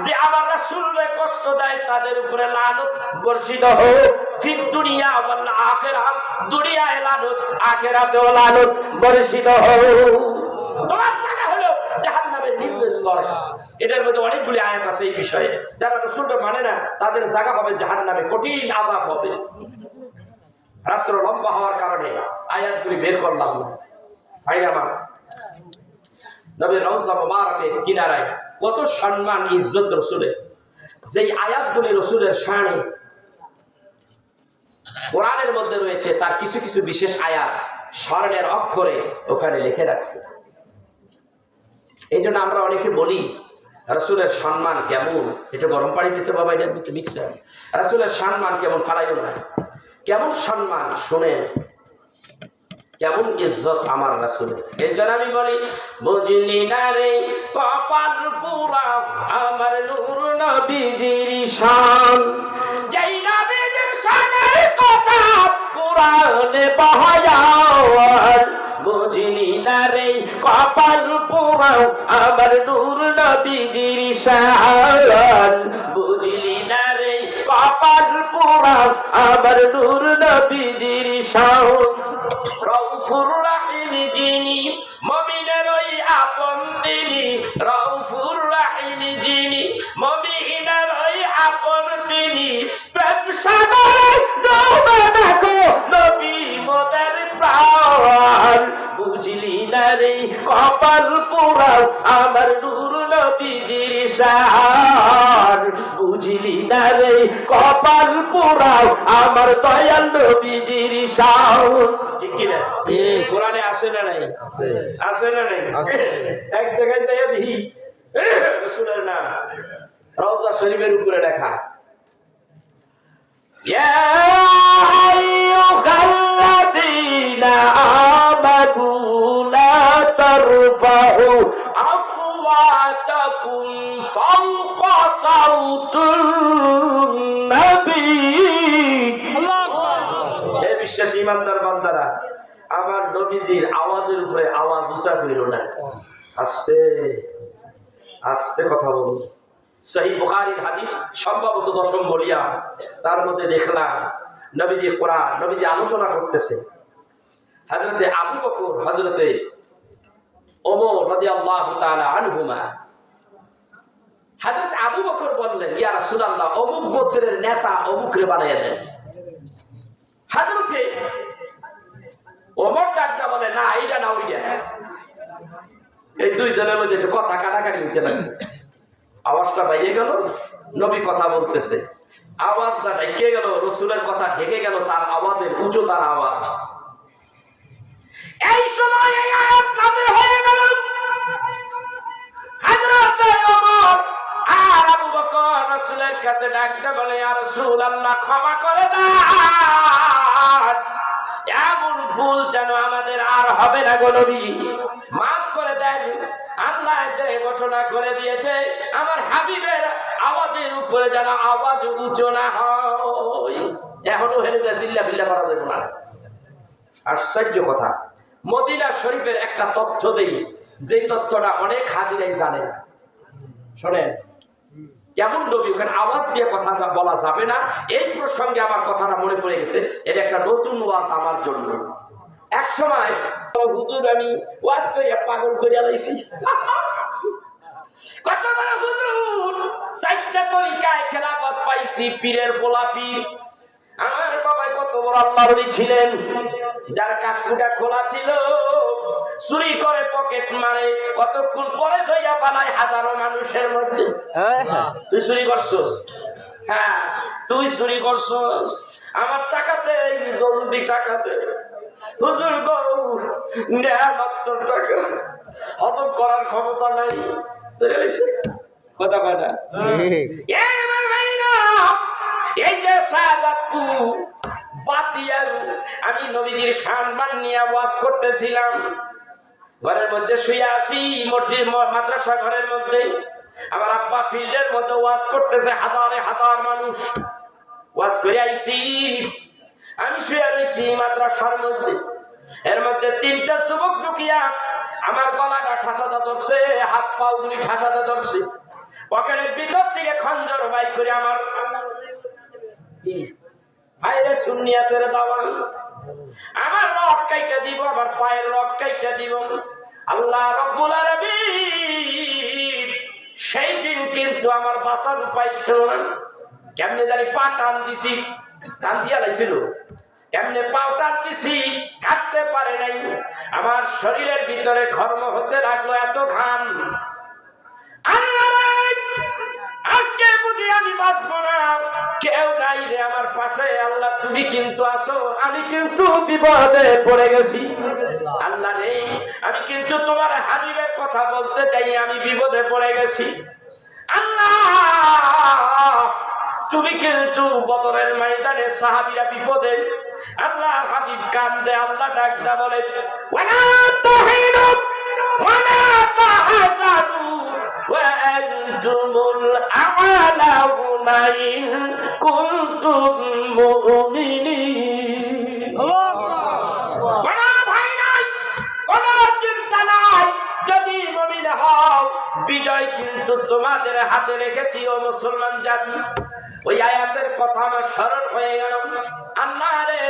যে আমার রাসূলকে কষ্ট দেয় তাদের উপরে লানত বর্ষিত হোক ফিদ দুনিয়া ওয়াল আখিরাহ দুনিয়ায় লানত আখিরাতেও লানত বর্ষিত হোক তোমার জায়গা হলো জাহান্নামের নির্দেশ করে এটার মধ্যে অনেকগুলি আয়াত আছে এই বিষয়ে যারা রাসূলকে মানে না তাদের জায়গা হবে জাহান্নামে কঠিন আযাব হবে রাত্র লম্বা হওয়ার কারণে আয়াতগুলি বের করলাম না ভাইরা আমার নবীর রওজা মুবারকের কিনারায় কত সম্মান ইজ্জত রাসূলের যেই আয়াতগুলি রাসূলের শানে কোরআনের মধ্যে রয়েছে তার কিছু কিছু বিশেষ আয়াত স্বর্ণের অক্ষরে ওখানে লিখে রাখছে এই জন্য আমরা অনেকে বলি রাসূলের সম্মান কেমন এটা গরম পানি দিতে বাবা এটার ভিতরে মিক্সার রাসূলের সম্মান কেমন ফালাইও না কেমন সম্মান শুনেন কেমন ইজ্জত আমার রাসূলের এই জন্য আমি বলি বুঝলি না রে কপাল পুরা আমার নূর নবীজির শান যেই নবীজির শানের কথা কোরআনে বহায়ার বুঝলি না রে কপাল পুরা আমার নূর নবীজির শান বুঝলি না রে কপাল পুরা আমার নূর নবীজির শান রউফুর রহিম যিনি মুমিনের ওই আপন তিনি রউফুর রহিম যিনি মুমিনের ওই আপন তিনি প্রেম সাগরে ডুবে দেখো নবী মোদের প্রাণ বুঝলি না রে কপাল পোড়া আমার নূর নবীজির শান বুঝলি না রে কপাল পোড়া আমার দয়াল নবীজির শান ঠিক কি না কোরআনে আছে না নাই আছে না নাই এক জায়গায় দেখি রাসূলের নাম রওজা শরীফের উপরে লেখা ইয়া আইয়ুহাল্লাযীনা আমানু লা তারফাউ আসওয়াতাকুম ফাওকা সাউতুন নবী হে বিশ্বাসী ইমানদার বান্দারা আমার নবীজির আওয়াজের উপরে আওয়াজ উঁচা কইরো না আস্তে আস্তে কথা বলুন সহিহ বুখারীর হাদিস সম্ভবত 10ম বলিয়া তার মধ্যে দেখলাম নবীজি কোরআন নবীজি আলোচনা করতেছে হযরতে আবু বকর হযরতে ওমর রাদিয়াল্লাহু তাআলা আনহুমা হযরত আবু বকর বললেন ইয়া রাসূলুল্লাহ অমুক গোত্রের নেতা অমুকরে বানাইয়া দেন হযরতে ওমর ডাকটা বলে না এইটা না ওইটা এই দুইজনের মধ্যে একটু কথা কাটাকাটি হইতে লাগছে আওয়াজটা বাইরে গেল নবী কথা বলতেছে আওয়াজটা ঢেকে গেল রাসূলের কথা ঢেকে গেল তার আওয়াজের উচ্চতার আওয়াজ এই সময় এই আয়াত নাযিল হয়ে গেল হযরত ওমর আর আবু বকর রাসূলের কাছে ডাকতে বলে ইয়া রাসূলুল্লাহ ক্ষমা করে দেন এমন ভুল যেন আমাদের আর হবে না গো নবী মাফ করে দেন আল্লাহ যে ঘটনা করে দিয়েছে আমার হাবিবের আওয়াজের উপরে যেন আওয়াজ উঁচু না হয় এখনো হেরে চিল্লা বিল্লা করা যাবে না আশ্চর্য কথা মদিনা শরীফের একটা তথ্য দেই যে তথ্যটা অনেক হাজিরাই জানে না শোনেন কেমন নবী ওখানে আওয়াজ দিয়ে কথা বলা যাবে না এই প্রসঙ্গে আমার কথাটা মনে পড়ে গেছে এটা একটা নতুন ওয়াজ আমার জন্য এক সময় হুজুর আমি ওয়াজ করিয়া পাগল করিয়া লাইছি কত বড় হুজুর চারটা তরিকায় খেলাফত পাইছি পীরের পোলা পীর আমার বাবা কত বড় আল্লাহর ওলি ছিলেন যার কাশফুটা খোলা ছিল চুরি করে পকেট মারে কতক্ষণ পরে ধইরা পালায় হাজারো মানুষের মধ্যে তুই চুরি করছস হ্যাঁ তুই চুরি করছস আমার টাকাতে জলদি টাকাতে হুজুর গো নেয়ামত টাকা হজম করার ক্ষমতা নাই কথা কয় না এই যে সাদাতপুর বাতিয়াল আমি নবীজির সম্মান নিয়ে ওয়াজ করতেছিলাম ঘরের মধ্যে শুয়ে আছি মসজিদ মাদ্রাসা ঘরের মধ্যে আমার আব্বা ফিল্ডের মধ্যে ওয়াজ করতেছে হাজারে হাজার মানুষ ওয়াজ করে আইছি আমি শুয়ে রয়েছি মাদ্রাসার মধ্যে এর মধ্যে তিনটা যুবক ঢুকিয়া আমার গলাটা ঠাসাতে ধরছে হাত পা গুলি ঠাসাতে ধরছে পকেটের ভিতর থেকে খঞ্জর বাইর করে আমার ভাইরে সুন্নিয়াতের দাওয়াল, আমার রক কাইটা দিব, আমার পায়ের রক কাইটা দিব। আল্লাহ রাব্বুল আলামিন সেই দিন কিন্তু আমার বাঁচার উপায় ছিল না। কেমনে জানি পা টান দিছি, টান দিয়া লাইছিল, কেমনে পাও টান দিছি, কাটতে পারে নাই। আমার শরীরের ভিতরে ঘর্ম হতে লাগলো, এত ঘাম। আজকে বুঝি আমি বাঁচবো না, কেউ নাই রে আমার পাশে। আল্লাহ তুমি কিন্তু আসো, আমি কিন্তু বিপদে পড়ে গেছি। আল্লাহ নেই, আমি কিন্তু তোমার হাবিবের কথা বলতে চাই, আমি বিপদে পড়ে গেছি। আল্লাহ তুমি কিন্তু বদরের ময়দানে সাহাবীরা বিপদে, আল্লাহ হাবিব কান্দে, আল্লাহ ডাকদা বলে ওয়ালা তাহিনু ওয়ালা তাহজানু ওয়া আনতুমুল আ'লাউনা ইন কুনতুম মুমিনিন। কোনো ভয় নাই, কোনো চিন্তা নাই, যদি মুমিন হও বিজয় কিন্তু তোমাদের হাতে রেখেছি ও মুসলমান জাতি। ওই আয়াতের কথা আমার স্মরণ হয়ে গেল। আল্লাহ রে,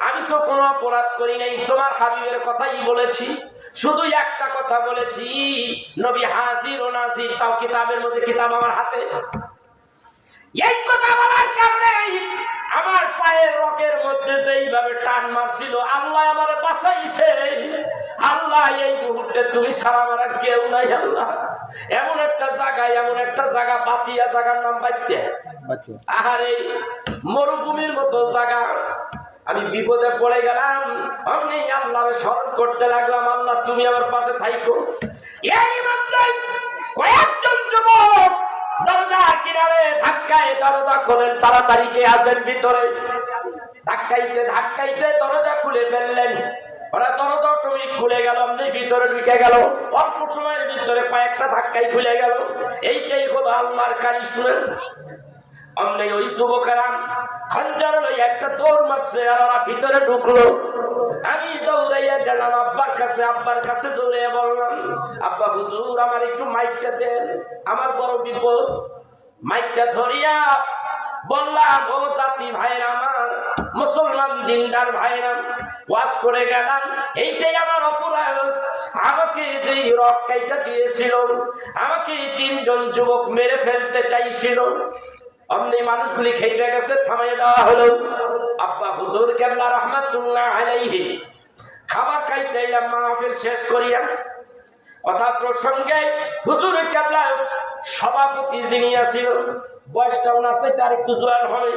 আমি তো কোনো অপরাধ করি নাই, তোমার হাবিবের কথাই বলেছি। শুধু একটা কথা বলেছি, নবী হাজির ও নাজির, তাও কিতাবের মধ্যে, কিতাব আমার হাতে। এই কথা বলার কারণে আমার পায়ের রকের মধ্যে যেইভাবে টান মারছিল, আল্লাহ আমার বাঁচাইছে। আল্লাহ এই মুহূর্তে তুমি ছাড়া আমার আর কেউ নাই। আল্লাহ এমন একটা জায়গা বাতিয়া, জায়গার নাম বাইতে, আহারে মরুভূমির মতো জায়গা। আমি বিপদে পড়ে গেলাম, আমি আল্লাহর স্মরণ করতে লাগলাম, আল্লাহ তুমি আমার পাশে থাইকো। এই মধ্যে কয়েকজন যুবক দরজার কিনারে ধাক্কায় দরজা খোলেন, তাড়াতাড়ি কে আসেন ভিতরে। ধাক্কাইতে ধাক্কাইতে দরজা খুলে ফেললেন। ওরা দরজা অটোমেটিক খুলে গেল, আপনি ভিতরে ঢুকে গেল। অল্প সময়ের ভিতরে কয়েকটা ধাক্কাই খুলে গেল। এইটাই হলো আল্লাহর কারিশমা। অমনি ওই যুবকেরা খঞ্জর লই একটা দৌড় মারছে, আর ওরা ভিতরে ঢুকলো। আমি দৌড়াইয়া গেলাম আব্বার কাছে, আব্বার কাছে দৌড়াইয়া বললাম, আব্বা হুজুর আমার একটু মাইকটা দেন, আমার বড় বিপদ। মাইকটা ধরিয়া বললাম, ও জাতি ভাইরা আমার, মুসলমান দিনদার ভাইরা, ওয়াজ করে গেলাম, এইটাই আমার অপরাধ। আমাকে যেই রক কাইটা দিয়েছিল, আমাকে 3 জন যুবক মেরে ফেলতে চাইছিল। অমনি মানুষগুলি খেয়ে গেছে, থামাই দেওয়া হলো। আব্বা হুজুর কেবলা রহমাতুল্লাহ আলাইহি খাবার খাইতে এলাম, মাহফিল শেষ করিয়া। কথা প্রসঙ্গে হুজুর কেবলা সভাপতি যিনি আছিল, বয়সটা ওনার চাইতে আর একটু জোয়ান হবে,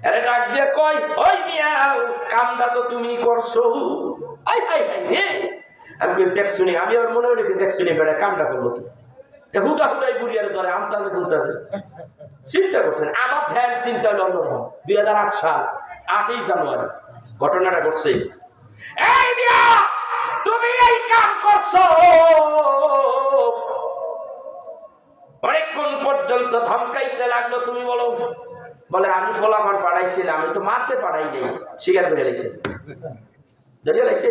আরে ডাক দিয়ে কই, ওই মিয়া কামটা তো তুমি করছো। আমি দেখছি, আমি আর মনে হলে দেখছি বেড়া কামটা করবো কি, হুটা হুটাই বুড়িয়ার ধরে আমতাছে খুলতেছে। চিন্তা করছেন, আমার ধ্যান চিন্তা হলো অন্যরকম। 2008 সাল 8ই জানুয়ারি ঘটনাটা ঘটছে। এই মিয়া তুমি এই কাম করছো। অনেকক্ষণ পর্যন্ত ধমকাইতে লাগলো। তুমি বলো, বলে আমি ফলাফল পাঠাইছিলাম, আমি তো মারতে পাঠাই নেই, স্বীকার করে লাইছে, ধরিয়ে লাইছে।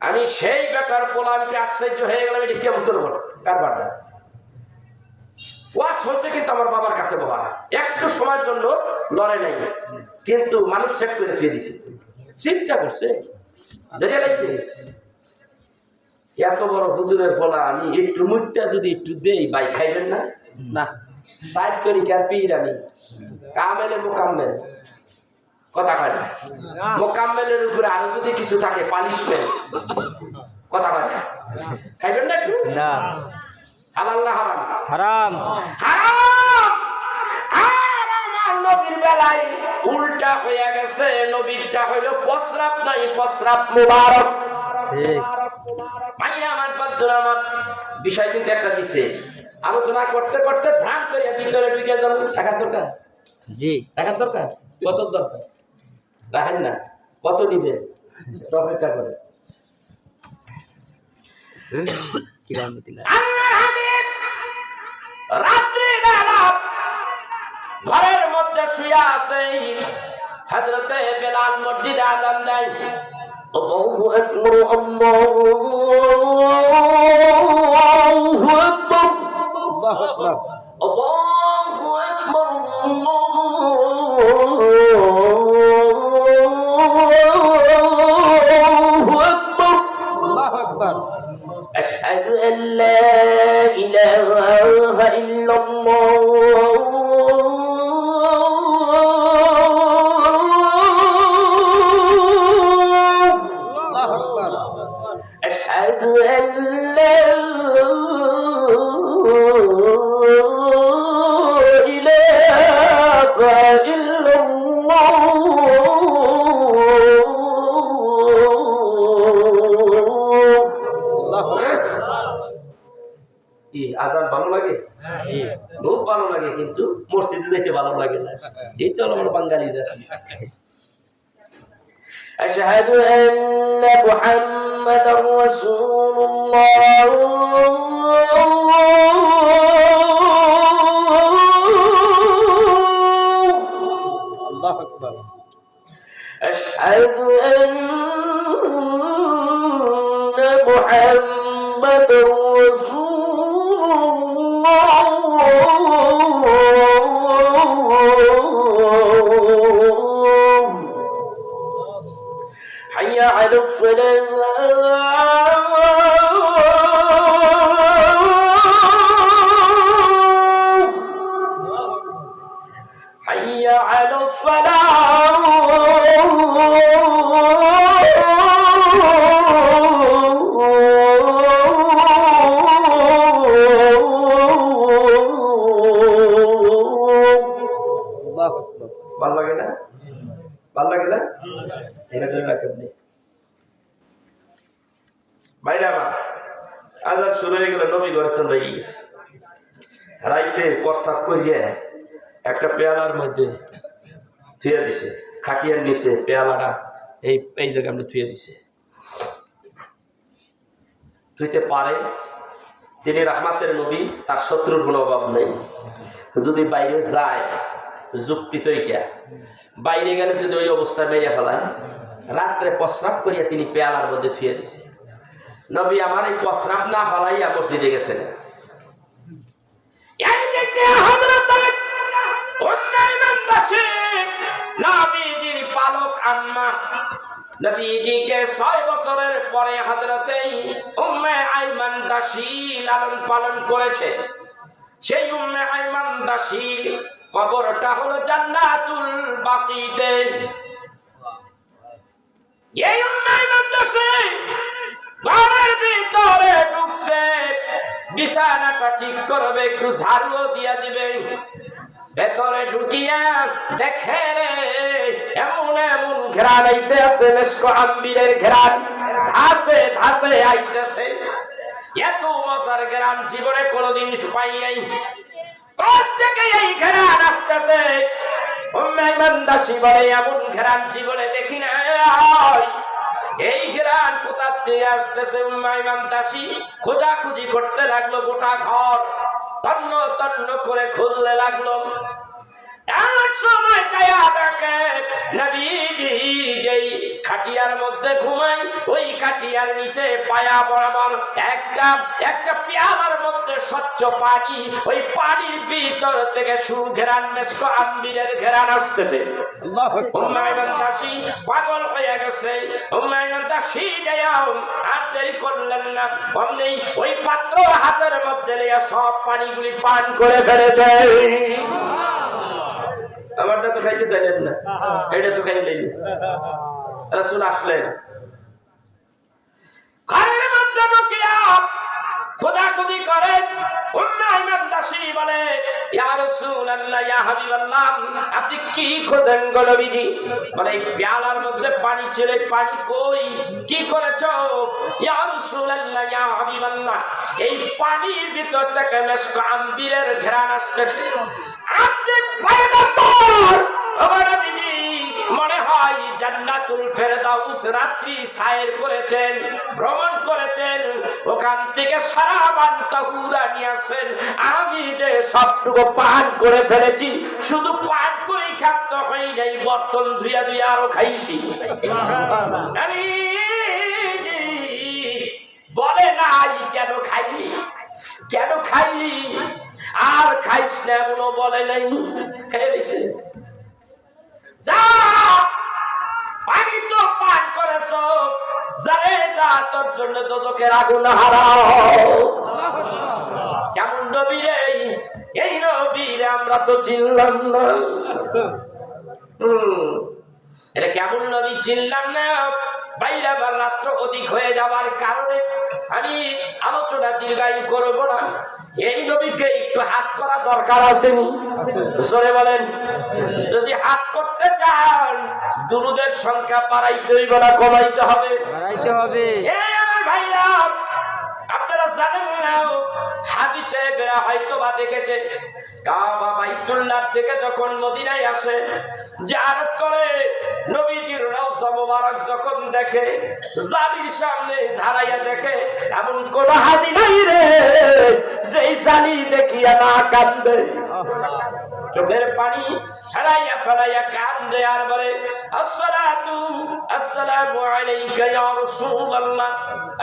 আমি সেই বেটার পোলামকে আশ্চর্য হয়ে গেলাম, এটা কেমন তোর বলো কারবার। ওয়াজ হচ্ছে কিন্তু আমার বাবার কাছে বলা, একটু সময়ের জন্য লড়ে নাই, কিন্তু মানুষ সেট করে থুয়ে দিছে। চিন্তা করছে, ধরিয়ে লাইছে। এত বড় হুজুরের বলা, আমি একটু মুখটা যদি একটু দেই, ভাই খাইবেন না? না, সাইড করি কার পীর আমি, কামেলে মোকাম্মেল, কথা কয় না। মোকাম্মেলের উপরে আরো যদি কিছু থাকে পানিশমেন্ট, কথা কয় না। খাইবেন না একটু? না। হালাল না হারাম? হারাম। হারাম। আর আমার নবীর বেলায় উল্টা হয়ে গেছে। নবীরটা হইল প্রস্রাব নাই, প্রস্রাব মুবারক। ঠিক। মাইয়া আমার বন্ধুরা, আমার বিষয় কিন্তু একটা দিছে। আলোচনা করতে করতে ধ্যান করিয়া ভিতরে ঢুকে যাবো। টাকার দরকার? জি। টাকার দরকার? কত দরকার? রাখেন না, কত নিবে? অপেক্ষা করে। রাত্রি বেলা ঘরের মধ্যে শুয়ে আছে, হযরতে বেলাল মসজিদে আযান দেয়। আল্লাহু আকবার, আল্লাহু আকবার। আশহাদু আল্লা ইলাহা ইল্লাল্লাহ আশহাদু আল্লা আজান ভালো লাগে, খুব ভালো লাগে, কিন্তু মসজিদে যেতে ভালো লাগে না। এই তো আমার বাঙালি জাতি। আশহাদু আন্না মুহাম্মাদার রাসূলুল্লাহ আল্লাহু আকবার। আশহাদু আন্না মুহাম্মাদার حي على الصلاة حي على ভালো লাগে না, ভালো লাগে না, এটা জন্য রাখবেন ভাইরা। আজান শুরু হয়ে গেল, নবী ঘরে তো লেগে গেছে। রাইতে প্রস্রাব করিয়ে একটা পেয়ালার মধ্যে থুয়ে দিছে, খাটিয়ার নিচে পেয়ালাটা এই জায়গায় আমরা থুয়ে দিছে। থুইতে পারে, তিনি রহমাতের নবী, তার শত্রুর কোনো অভাব নেই। যদি বাইরে যায়, যুক্তি তো এইটা, বাইরে গেলে যদি ওই অবস্থায় মেরে ফেলায়, রাত্রে প্রস্রাব করিয়া তিনি পেয়ালার মধ্যে থুয়ে দিছে। নবী আমার এই প্রস্রাব না ফেলাইয়া মসজিদে গেছেন। নবীজির পালক আম্মা, নবীজিকে 6 বছরের পরে হযরতে উম্মে আইমান দাসী লালন পালন করেছে। সেই উম্মে আইমান দাসীর কবরটা হলো জান্নাতুল বাকিতে। এই উম্মে আইমান দাসী ঘরের ভিতরে ঢুকছে, বিছানাটা ঠিক করবে, একটু ঝাড়ু দিয়া দিবে। ভেতরে ঢুকিয়া দেখে রে এমন এমন ঘেরান আইতে আছে, মেশকো আম্বিরের ঘেরান ধাসে ধাসে আইতেছে। এত মজার ঘেরান জীবনে কোনোদিন পাই নাই। কোত্থেকে এই ঘেরান আসতেছে? উম্মে আইমান দাসী বলে এমন ঘেরান জীবনে দেখি না। এই ঘেরান কোথা থেকে আসতেছে? উম্মে আইমান দাসী খোঁজাখুঁজি করতে লাগলো, গোটা ঘর তন্ন তন্ন করে খুলতে লাগলো। এক সময় কায়া দেখে নবীজি যেই খাটিয়ার মধ্যে ঘুমায়, ওই খাটিয়ার নিচে পায়া বরাবর একটা পেয়ালার মধ্যে স্বচ্ছ পানি, ওই পানির ভিতর থেকে সুঘেরান মেশকো আম্বিরের ঘেরান আসতেছে। উম্মে আইমান দাসী পাগল হয়ে গেছে। উম্মে আইমান দাসী যাও আর দেরি করলেন না, অমনি ওই পাত্র হাতের মধ্যে নিয়ে সব পানিগুলি পান করে ফেলেছে। আমারটা তো খাইতে চাইলেন না, এটা তো খাইলেন। রাসূল আসলেন, ঘরের মধ্যে ঢুকিয়া খোদাখুদি করেন। উম্মে আইমান দাসী বলে, ইয়া রাসূলুল্লাহ, ইয়া হাবিবাল্লাহ, আপনি কি খোঁজেন গো নবীজি? মানে এই পেয়ালার মধ্যে পানি ছিল, পানি কই, কি করেছো? ইয়া রাসূলুল্লাহ, ইয়া হাবিবাল্লাহ, এই পানির ভিতর থেকে মেশকো আম্বিরের ঘ্রাণ আসতেছে। আপনি মনে হয় জান্নাতুল ফেরদাউস রাত্রি সায়ের করেছেন, ভ্রমণ করেছেন, ওখান থেকে সারাবান তাহুরা নিয়ে আসেন। আমি যে সবটুকু পান করে ফেলেছি, শুধু পান করেই খাদ্য হয় নাই, বর্তন ধুইয়া ধুইয়া আরো খাইছি। আমি বলে নাই কেন খাইলি, কেন খাইলি, আর খাইস না এমন বলে নাই, খেয়ে দিছে। যা পানি তো পান করেছ, জানে যা তোর জন্য দোজখের আগুন হারাও। কেমন নবী রে এই নবীর আমরা তো চিনলাম না। এটা কেমন নবী চিনলাম না। বাইরে আবার রাত্র অধিক হয়ে যাওয়ার কারণে আমি আলোচনা দীর্ঘায়ু করবো না। এই নবীকে একটু হাত করা দরকার আসেনি? জোরে বলেন। যদি হাত করতে চান দুরূদের সংখ্যা বাড়াইতে হইবে না কমাইতে হবে? বাড়াইতে হবে। আমার ভাইরা আপনারা জানেন না, হাদিসে বেরা হয়তো বা দেখেছে, কাবা বাইতুল্লাহ থেকে যখন মদিনায় আসে জিয়ারত করে, নবীজির রওজা মোবারক যখন দেখে, জালির সামনে দাঁড়াইয়া দেখে, এমন কোন হাজি নাই রে যেই জালি দেখিয়া না কান্দে। চোখের পানি ফেলাইয়া ফেলাইয়া কান্দে আর বলে, আসসালাতু আসসালামু আলাইকা ইয়া রাসূলুল্লাহ,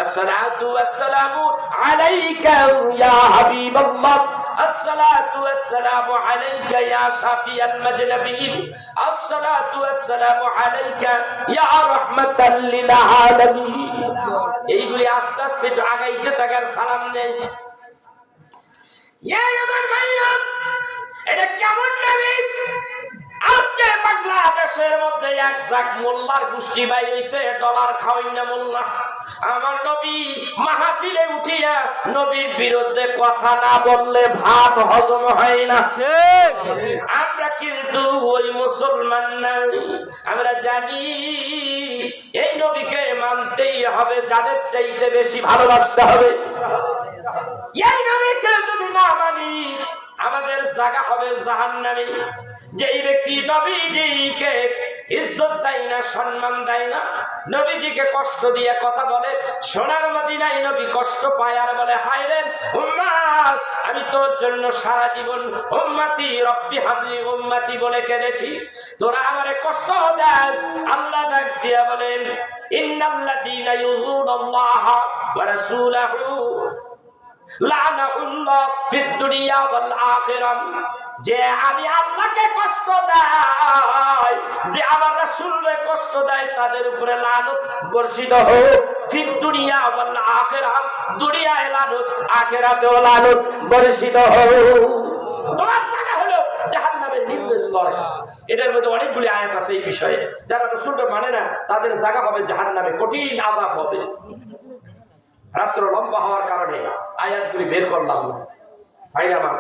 আসসালাতু আসসালামু আলাইকা ইয়া হাবিবাল্লাহ, আসসালাতু আসসালামু আলাইকা ইয়া শাফিয়াল মাজনবিয়িন, আসসালাতু আসসালামু আলাইকা ইয়া রাহমাতাল লিল আলামিন। এইগুলি আস্তে আস্তে একটু আগাইতে থাকার সালাম নেই। আমার ভাইয়া, এটা কেমন নবী? আজকে বাংলাদেশের মধ্যে এক জাক মোল্লার গোষ্ঠী বাইর হইছে, ডলার খাওয়াই না মোল্লা। আমার নবী মাহফিলে উঠিয়া নবীর বিরুদ্ধে কথা না বললে ভাত হজম হয় না। আমরা কিন্তু ওই মুসলমান নাই। আমরা জানি এই নবীকে মানতেই হবে, জানের চাইতে বেশি ভালোবাসতে হবে। এই নবীকে যদি না মানি আমাদের জায়গা হবে জাহান্নামে। যেই ব্যক্তি নবীজিকে ইজ্জত দেয় না, সম্মান দেয় না, নবীজিকে কষ্ট দিয়ে কথা বলে, সোনার মদিনায় নবী কষ্ট পায় আর বলে, হায় রে উম্মত, আমি তোর জন্য সারা জীবন উম্মতি রব্বি হাবলি উম্মতি বলে কেঁদেছি, তোরা আমারে কষ্ট দেস। আল্লাহ ডাক দিয়া বলেন, ইন্নাল্লাযীনা ইউযুনাল্লাহ ওয়া রাসূলাহু লানাহুল্লাহ ফিদ দুনিয়া ওয়াল আখিরাহ। যে আমি আল্লাহকে কষ্ট দেয়, যে আমার রাসূলকে কষ্ট দেয়, তাদের উপরে লানত বর্ষিত হোক। ফিদ দুনিয়া ওয়াল আখিরাহ, দুনিয়ায় লানত, আখিরাতেও লানত বর্ষিত হোক। তোমার জায়গা হলো জাহান্নামের নির্দেশ করে। এটার মধ্যে অনেকগুলি আয়াত আছে এই বিষয়ে। যারা রাসূলকে মানে না তাদের জায়গা হবে জাহান্নামে, কঠিন আযাব হবে। রাত্র লম্বা হওয়ার কারণে আয়াতগুলি বের করলাম না। ভাইরা আমার,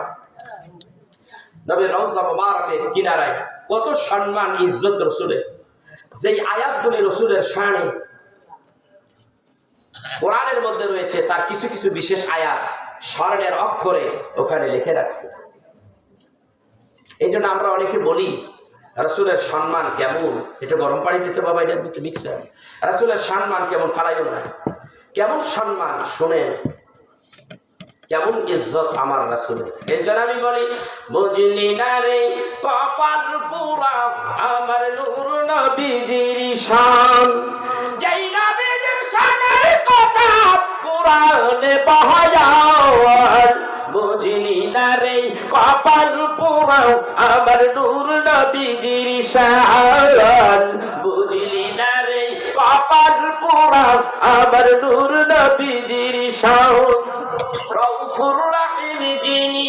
নবীর রওজা মুবারকের কিনারায় কত সম্মান ইজ্জত রাসূলের। যেই আয়াতগুলি রাসূলের শানে কোরআনের মধ্যে রয়েছে, তার কিছু কিছু বিশেষ আয়াত স্বর্ণের অক্ষরে ওখানে লিখে রাখছে। এই জন্য আমরা অনেকে বলি রাসূলের সম্মান কেমন, এটা গরম পানি দিতে বাবা, এটার ভিতরে মিক্সার। রাসূলের সম্মান কেমন ফালাইও না, কেমন সম্মান শোনেন, কেমন ইজ্জত আমার রাসূলের। এই জন্য আমি বলি, বুঝলি না রে কপাল পুরা আমার নূর নবীজির শান, যেই নবীজির শানের কথা কোরআনে বহায়ার। বুঝলি না রে কপাল পুরা আমার নূর নবীজির শান, বুঝলি না রে কপাল পুরা আমার নূর নবীজির শান। রউফুর রাহিম যিনি,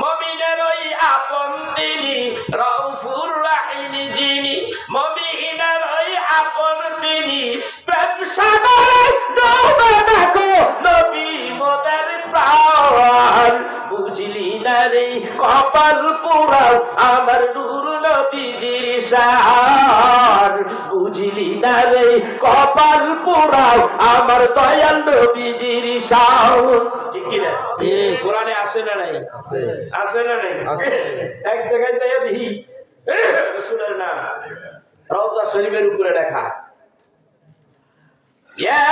মুমিনের ওই আপন তিনি। রউফুর রাহিম যিনি, মুমিনের ওই আপন তিনি। প্রেম সাগরে ডুবে দেখো নবী মোদের প্রাণ। বুঝলি না রে কপাল পোড়াও আমার নূর নবীজির শান, বুঝলি না রে কপাল পোড়াও আমার দয়াল নবীজির শান। ঠিক কি না? কোরআনে আছে না নাই? আছে না নাই? এক জায়গায় দেখি রাসূলের নাম রওজা শরীফের উপরে লেখা, ইয়া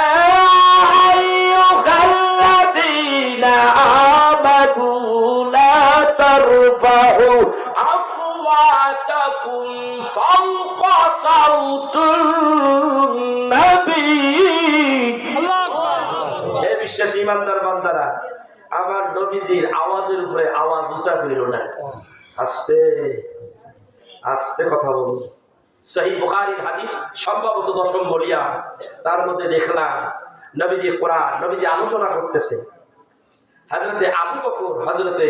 আইয়ুহাল্লাযীনা আমানু লা তারফাউ আসওয়াতাকুম ফাওকা সাওতুন নবী। হে বিশ্বাসী ইমানদার বান্দারা, আমার নবীজির আওয়াজের উপরে আওয়াজ উঁচা করিল না, আস্তে আস্তে কথা বলুন। সহিহ বুখারীর হাদিস, সম্ভবত 10ম বলিয়া। তার মধ্যে দেখলাম নবীজি কোরআন, নবীজি আলোচনা করতেছে। হযরতে আবু বকর, হযরতে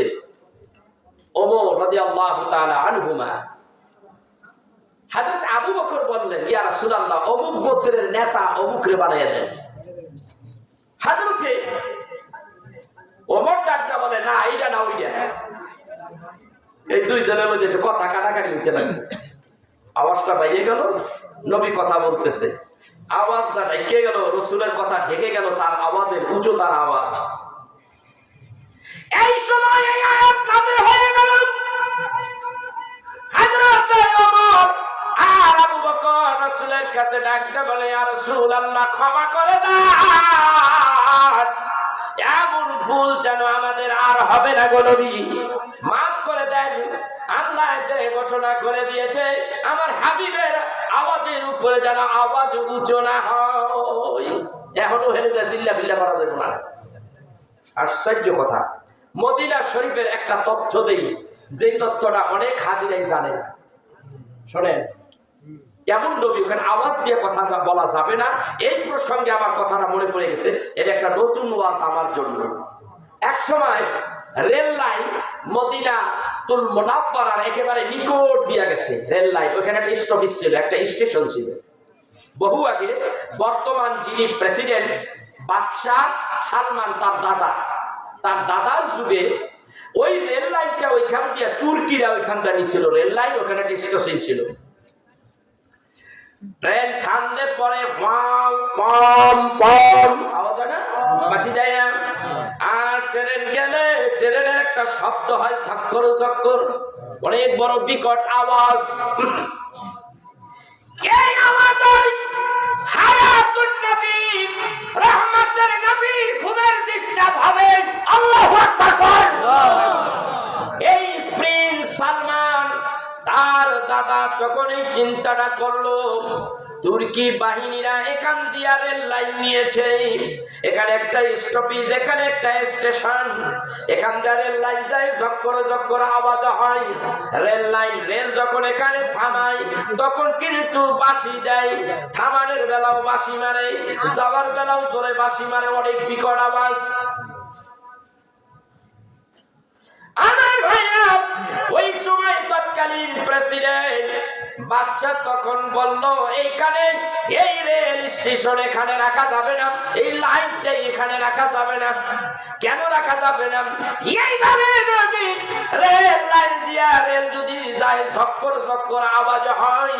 ওমর রাদিয়াল্লাহু তাআলা আনহুমা। হযরত আবু বকর বললেন, ইয়া রাসূলুল্লাহ, অমুক গোত্রের নেতা অমুকরে বানাইয়া দেন। হযরতে ওমর ডাকটা বলে, না এইটা না ওইটা। এই দুইজনের মধ্যে একটু কথা কাটাকাটি হইতে লাগছে। আওয়াজটা বাইরে গেল, নবী কথা বলতেছে, আওয়াজটা ঢেকে গেল, রাসূলের কথা ঢেকে গেল তার আওয়াজের উচ্চতার আওয়াজ। এই সময় এই আয়াত নাযিল হয়ে গেল। হযরত ওমর আর আবু বকর রাসূলের কাছে ডাকতে বলে, ইয়া রাসূলুল্লাহ, ক্ষমা করে দেন, এমন ভুল যেন আমাদের আর হবে না গো নবী, মাফ করে দেন। আল্লাহ যে ঘটনা করে দিয়েছে, আমার হাবিবের আওয়াজের উপরে যেন আওয়াজ উঁচু না হয়। এখনো হেরে চিল্লা বিল্লা করা যাবে না। আশ্চর্য কথা, মদিনা শরীফের একটা তথ্য দেই, যে তথ্যটা অনেক হাজিরাই জানে না। শোনেন, কেমন নবী, ওখানে আওয়াজ দিয়ে কথা বলা যাবে না। এই প্রসঙ্গে আমার কথাটা মনে পড়ে গেছে, এটা একটা নতুন ওয়াজ আমার জন্য। এক সময় রেল লাইন মদিনা তুল মুনাওয়ারার একেবারে নিকট দিয়া গেছে রেল লাইন। ওখানে একটা স্টপেজ ছিল, একটা স্টেশন ছিল বহু আগে। বর্তমান যিনি প্রেসিডেন্ট বাদশাহ সালমান, তার দাদার যুগে ওই রেল লাইনটা ওইখান দিয়ে তুর্কিরা ওইখানটা নিছিল রেল লাইন। ওখানে একটা স্টেশন ছিল। ট্রেন থামলে পরে আওয়াজ হয় না, বাঁশি দেয় না। আর ট্রেন গেলে ট্রেনের একটা শব্দ হয়, ঝক্কর ঝক্কর, অনেক বড় বিকট আওয়াজ। এই আওয়াজ হায়াতুন নবী, রহমতের নবী ঘুমের ডিস্টার্ব হবে। আল্লাহু আকবার। এই প্রিন্স সালমান তার দাদা তখন এই চিন্তাটা করলো, তুর্কি বাহিনীরা এখান দিয়া রেল লাইন নিয়েছে, এখানে একটা স্টপেজ, এখানে একটা স্টেশন, এখান দিয়ে রেল লাইন যায়, ঝক্কর ঝক্কর আওয়াজ হয়। রেল যখন এখানে থামায় তখন কিন্তু বাঁশি দেয়, থামানোর বেলাও বাঁশি মারে, যাবার বেলাও জোরে বাঁশি মারে, অনেক বিকট আওয়াজ। আমার ভাইয়া, ওই সময় তৎকালীন প্রেসিডেন্ট বাদশা তখন বলল, এইখানে এই রেল স্টেশন এখানে রাখা যাবে না, এই লাইনটা এখানে রাখা যাবে না। কেন রাখা যাবে না? এইভাবে যদি রেল লাইন দিয়া রেল যদি যায়, ঝক্কর ঝক্কর আওয়াজ হয়,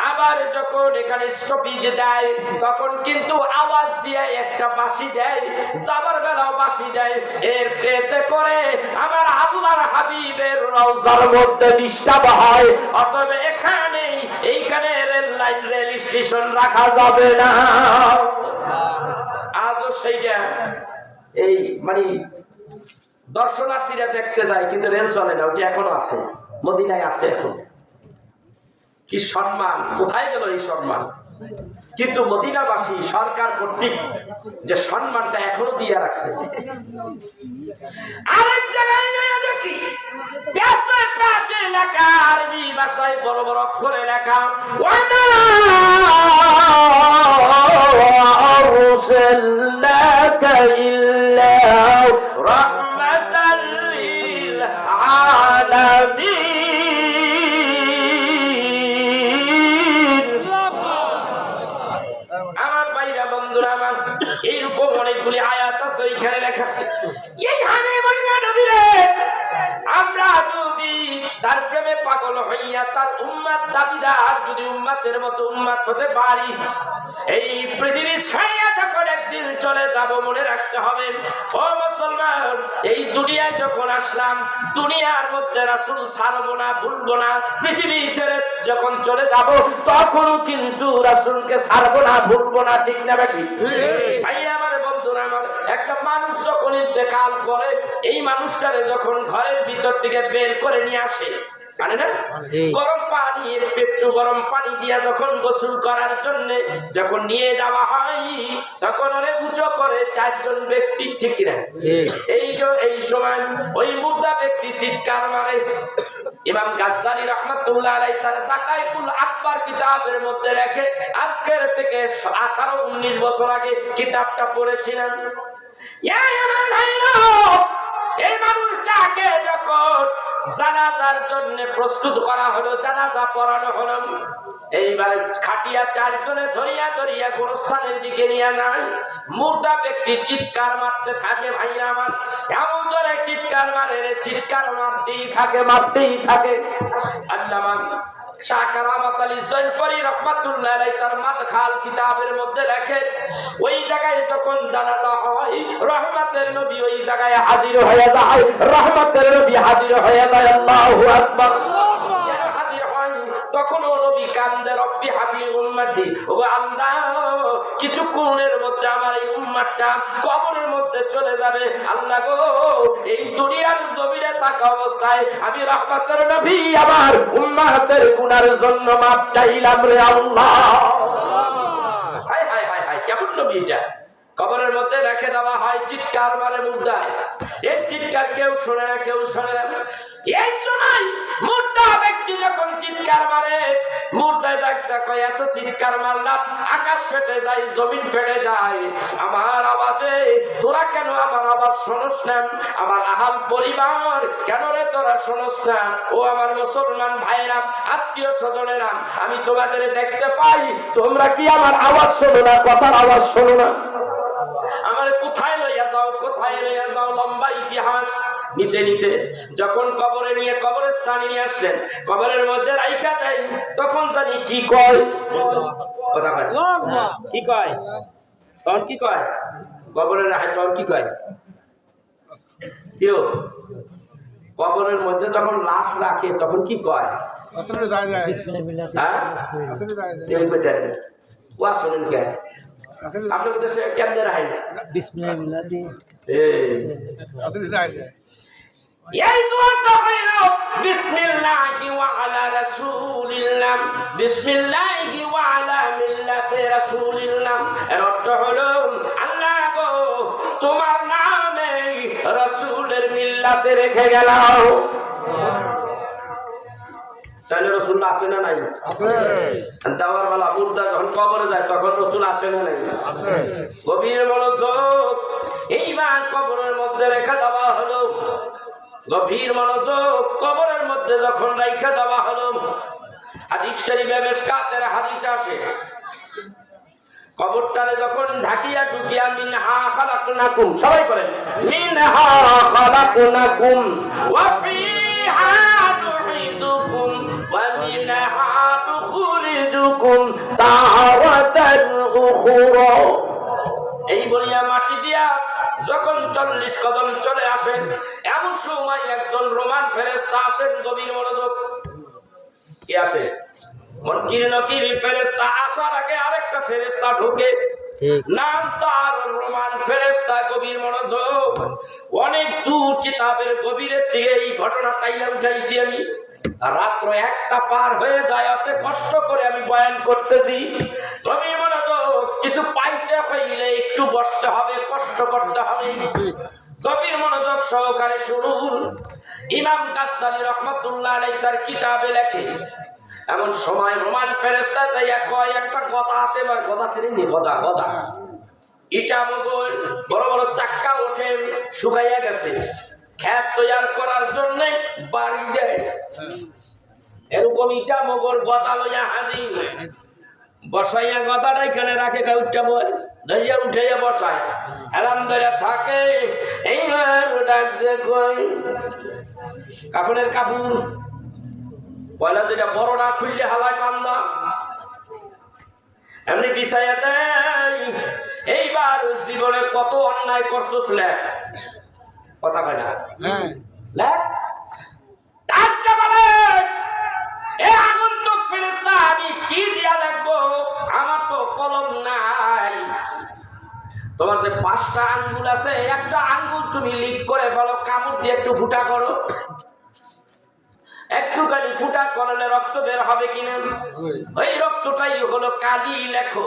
আবার যখন এখানে স্টপেজ দেয় তখন কিন্তু আওয়াজ দিয়ে একটা বাঁশি দেয়, যাবার বেলাও বাঁশি দেয়। এর এতে করে আমার আল্লাহর হাবিবের রওজার মধ্যে ডিস্টার্ব হয়। অতএব এইখানে রেল লাইন, রেল স্টেশন রাখা যাবে না। আজও সেইটা এই মানে দর্শনার্থীরা দেখতে যায়, কিন্তু রেল চলে না, ওটি এখনো আছে, মদিনায় আছে এখন। কি সম্মান, কোথায় গেল এই সম্মান? কিন্তু মদিনাবাসী সরকার কর্তৃক যে সম্মানটা এখনো দিয়ে রাখছে। আরেক জায়গায় দেখি লেখা, আরবি ভাষায় বড় বড় অক্ষরে লেখা, রাহমাতাল লিল আলামিন। আমার ভাইরা, বন্ধুরা আমার, এইরকম অনেকগুলি আয়াত আছে ওইখানে লেখা। এই হাবিবুল্লাহ নবীরে আমরা যদি তার প্রেমে পাগল হইয়া তার উম্মত দাবিদার যদি উম্মতের মতো উম্মত হতে পারি, এই পৃথিবী ছাড়িয়া যখন একদিন চলে যাব, মনে রাখতে হবে ও মুসলমান, এই দুনিয়ায় যখন আসলাম, দুনিয়ার মধ্যে রাসূল ছাড়বো না, ভুলবো না। পৃথিবী ছেড়ে যখন চলে যাব তখনও কিন্তু রাসূলকে ছাড়বো না, ভুলবো না। ঠিক না বেশি? ভাই আমার, বন্ধুরা আমার, একটা মানুষ যখন ইন্তেকাল করে, এই মানুষটারে যখন ঘরের ভিতর থেকে বের করে নিয়ে আসে, মানে না, গরম পানি, পেট্রো গরম পানি দিয়া যখন গোসল করার জন্য যখন নিয়ে যাওয়া হয়, তখন অনেক উঁচু করে চারজন ব্যক্তি, ঠিক কিনা, এই এইদিকে এই সময় ওই মুর্দা ব্যক্তি চিৎকার মারে। ইমাম গাজ্জালী রাহমাতুল্লাহ আলাইহি তার দাকাইকুল আকবার কিতাবের মধ্যে লেখে, আজকের থেকে 18-19 বছর আগে কিতাবটা পড়েছিলাম। এই মানুষটাকে যখন জানাজার জন্য প্রস্তুত করা হলো, জানাজা পড়ানো হলো, এইবারে খাটিয়া 4 জনে ধরিয়া ধরিয়া গোরস্থানের দিকে নিয়ে যায়। মুর্দা ব্যক্তি চিৎকার মারতে থাকে। ভাইরা আমার, এমন জোরে চিৎকার মারে, চিৎকার মারতেই থাকে, মারতেই থাকে। আল্লামা শাহ কারামত আলী জয়পুরি রাহমাতুল্লাহ আলাইহি তার মাদখাল কিতাবের মধ্যে লেখে, ওই জায়গায় যখন জানাজা হয়, রহমতের নবী ওই জায়গায় হাজির হয়ে যায়। রহমতের নবী হাজির হয়ে যায়। আল্লাহু আকবার। হাজির হয় তখন নবী কান্দে, রব্বি হাবিব উম্মতি, ও আল্লাহ কিছুক্ষণের মধ্যে আমার এই উম্মতটা কবরের মধ্যে চলে যাবে। আল্লাহ গো, এই দুনিয়ার জমিনে থাকা অবস্থায় আমি রহমতের নবী আমার উম্মতের গুনার জন্য মাপ চাইলাম রে আল্লাহ। হায় হায় হায় হায়, কেমন নবী এটা! কবরের মধ্যে রেখে দেওয়া হয়, চিৎকার মারে মুর্দা। এই চিৎকার কেউ শোনে না, কেউ শোনে না। এই সময় মুর্দা ব্যক্তি যখন চিৎকার মারে, মুর্দায় ডাকতে কয়, এত চিৎকার মারলাম আকাশ ফেটে যায়, জমিন ফেটে যায় আমার আওয়াজে, তোরা কেন আমার আওয়াজ শোনস না? আমার আহাল পরিবার কেন রে তোরা শোনস না? ও আমার মুসলমান ভাইরা, আত্মীয় স্বজনেরা, আমি তোমাদের দেখতে পাই, তোমরা কি আমার আওয়াজ শোনো না? কথার আওয়াজ শোনো না? আমার কোথায় লইয়া যাও, কোথায় লইয়া যাও? লম্বা ইতিহাস নিতে নিতে যখন কবরে নিয়ে কবরস্থানে নিয়ে আসলেন, কবরের মধ্যে রাইখা দেয়, তখন জানি কি কয়, কথা কয় কি কয়, তখন কি কয়, কবরের রাখে তখন কি কয়, কেউ কবরের মধ্যে যখন লাশ রাখে তখন কি কয়, ওয়া শোনেন কে আপনাদের দেশে কেমনে রাখেন? বিসমিল্লাহ দিয়ে এই দোয়াটা হইলো বিসমিল্লাহি ওয়া আলা রাসূলিল্লাহ, বিসমিল্লাহি ওয়া আলা মিল্লাতি রাসূলিল্লাহ। এর অর্থ হলো, আল্লাহ গো, তোমার নামে রাসূলের মিল্লাতে রেখে গেলাম। তাহলে রসুল আসে না নাই? দাওয়ার বেলা মুর্দা যখন কবরে যায় তখন রসুল আসে না নাই? গভীর মনোযোগ। এইবার কবরের মধ্যে রেখে দেওয়া হলো, গভীর মনোযোগ। কবরের মধ্যে যখন রেখে দেওয়া হলো, হাদিস শরীফে মিশকাতের হাদিস আসে, কবরটারে যখন ঢাকিয়া ঢুকিয়া মিনহা খালাকনাকুম, সবাই করেন মিনহা খালাকনাকুম ওয়া ফিহা নুঈদুকুম ওয়া মিনহা নুখরিজুকুম তারাতান উখরা। এই বলিয়া মাটি দিয়া যখন 40 কদম চলে আসেন, এমন সময় একজন রোমান ফেরেশতা আসেন। গভীর মনোযোগ। কি আসে? মনকির নকির ফেরেশতা আসার আগে আরেকটা ফেরেশতা ঢোকে, নাম তার রোমান ফেরেশতা। গভীর মনোযোগ। অনেক দূর কিতাবের গভীরের থেকে এই ঘটনাটাইলে উঠাইছি আমি। রাত্র 1টা পার হয়ে যায়, অত কষ্ট করে আমি বয়ান করতেছি। গভীর মনোযোগ। কিছু পাইতে হইলে একটু বসতে হবে, কষ্ট করতে হবে। গভীর মনোযোগ সহকারে শুনুন। ইমাম গাজ্জালী রাহমাতুল্লাহ আলাইহি তার কিতাবে লেখে, এমন সময় রোমান ফেরেশতা যাইয়া কয়, একটা গদা হাতে, বা গদা শ্রেণী গদা, গদা ইটা মগর বড় বড় চাক্কা ওঠে, শুকাইয়া গেছে, খেত তৈয়ার করার জন্য বাড়ি দেয়। এরকম ইটা মগর গদা লইয়া হাজির, বসাইয়া গদাটা এখানে রাখে, উঠা বল ধরিয়া উঠাইয়া বসায়, হেরান ধরে থাকে। এইবার ডাক দেখই কাপড়ের কাপড় পয়লা যেটা বড়টা খুললে হালা কান্দা এমনি বিছাইয়া দেয়। এইবার জীবনে কত অন্যায় করছস লেখ, কথা কয় না লেখ, ডাকতে বলে এ আগন্তুক ফেরেশতা, আমি কি দিয়া লিখবো? আমার তো কলম নাই। তোমার যে 5টা আঙ্গুল আছে, একটা আঙ্গুল তুমি লিক করে ফেলো, কামড় দিয়ে একটু ফুটা করো। একটুখানি ফুটা করলে রক্ত বের হবে কিনা? ওই রক্তটাই হলো কালি। লেখো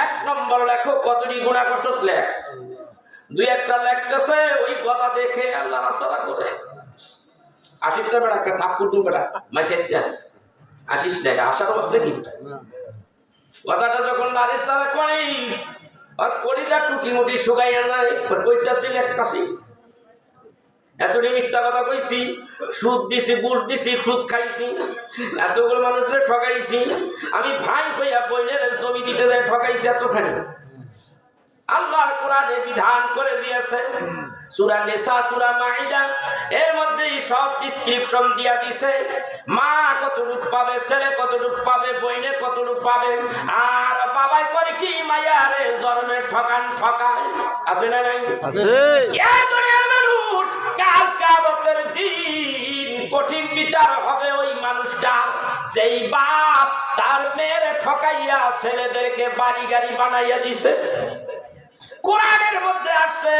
1 নম্বর, লেখো কতটি গুনাহ করছস লেখ। দুই একটা লেখতেছে, ওই কথা দেখে আল্লাহ নাসারা করে আসিস তো বেড়া, একটা থাপ্পুর তুমি বেটা মাইকেস দেন, আসিস দেখা আসার অবস্থা কি কথাটা যখন নারিসারা করি আর কলিজা টুটি মুটি শুকাইয়া নাই, কইতাছি লেখতাছি, এতটি মিথ্যা কথা কইছি, সুদ দিছি, বুট দিছি, সুদ খাইছি, এতগুলো মানুষের ঠকাইছি, আমি ভাই হইয়া বইনের জমি দিতে যায় ঠকাইছি এতখানি। আল্লাহর কোরআনে বিধান করে দিয়েছে, সূরা নিসা, সূরা মাইদা, এর মধ্যে সব ডেসক্রিপশন দিয়া দিছে, মা কতটুক পাবে, ছেলে কতটুক পাবে, বইনে কতটুক পাবে, আর বাবাই করে কি মায়ারে জন্মে ঠকান ঠকায়। আছে না নাই? আছে। এই দুনিয়ার মানুষ কাল কিয়ামতের দিন কঠিন বিচার হবে ওই মানুষটার, যেই বাপ তার মেয়ের ঠকাইয়া ছেলেদেরকে বাড়ি গাড়ি বানাইয়া দিছে। কোরআনের মধ্যে আসছে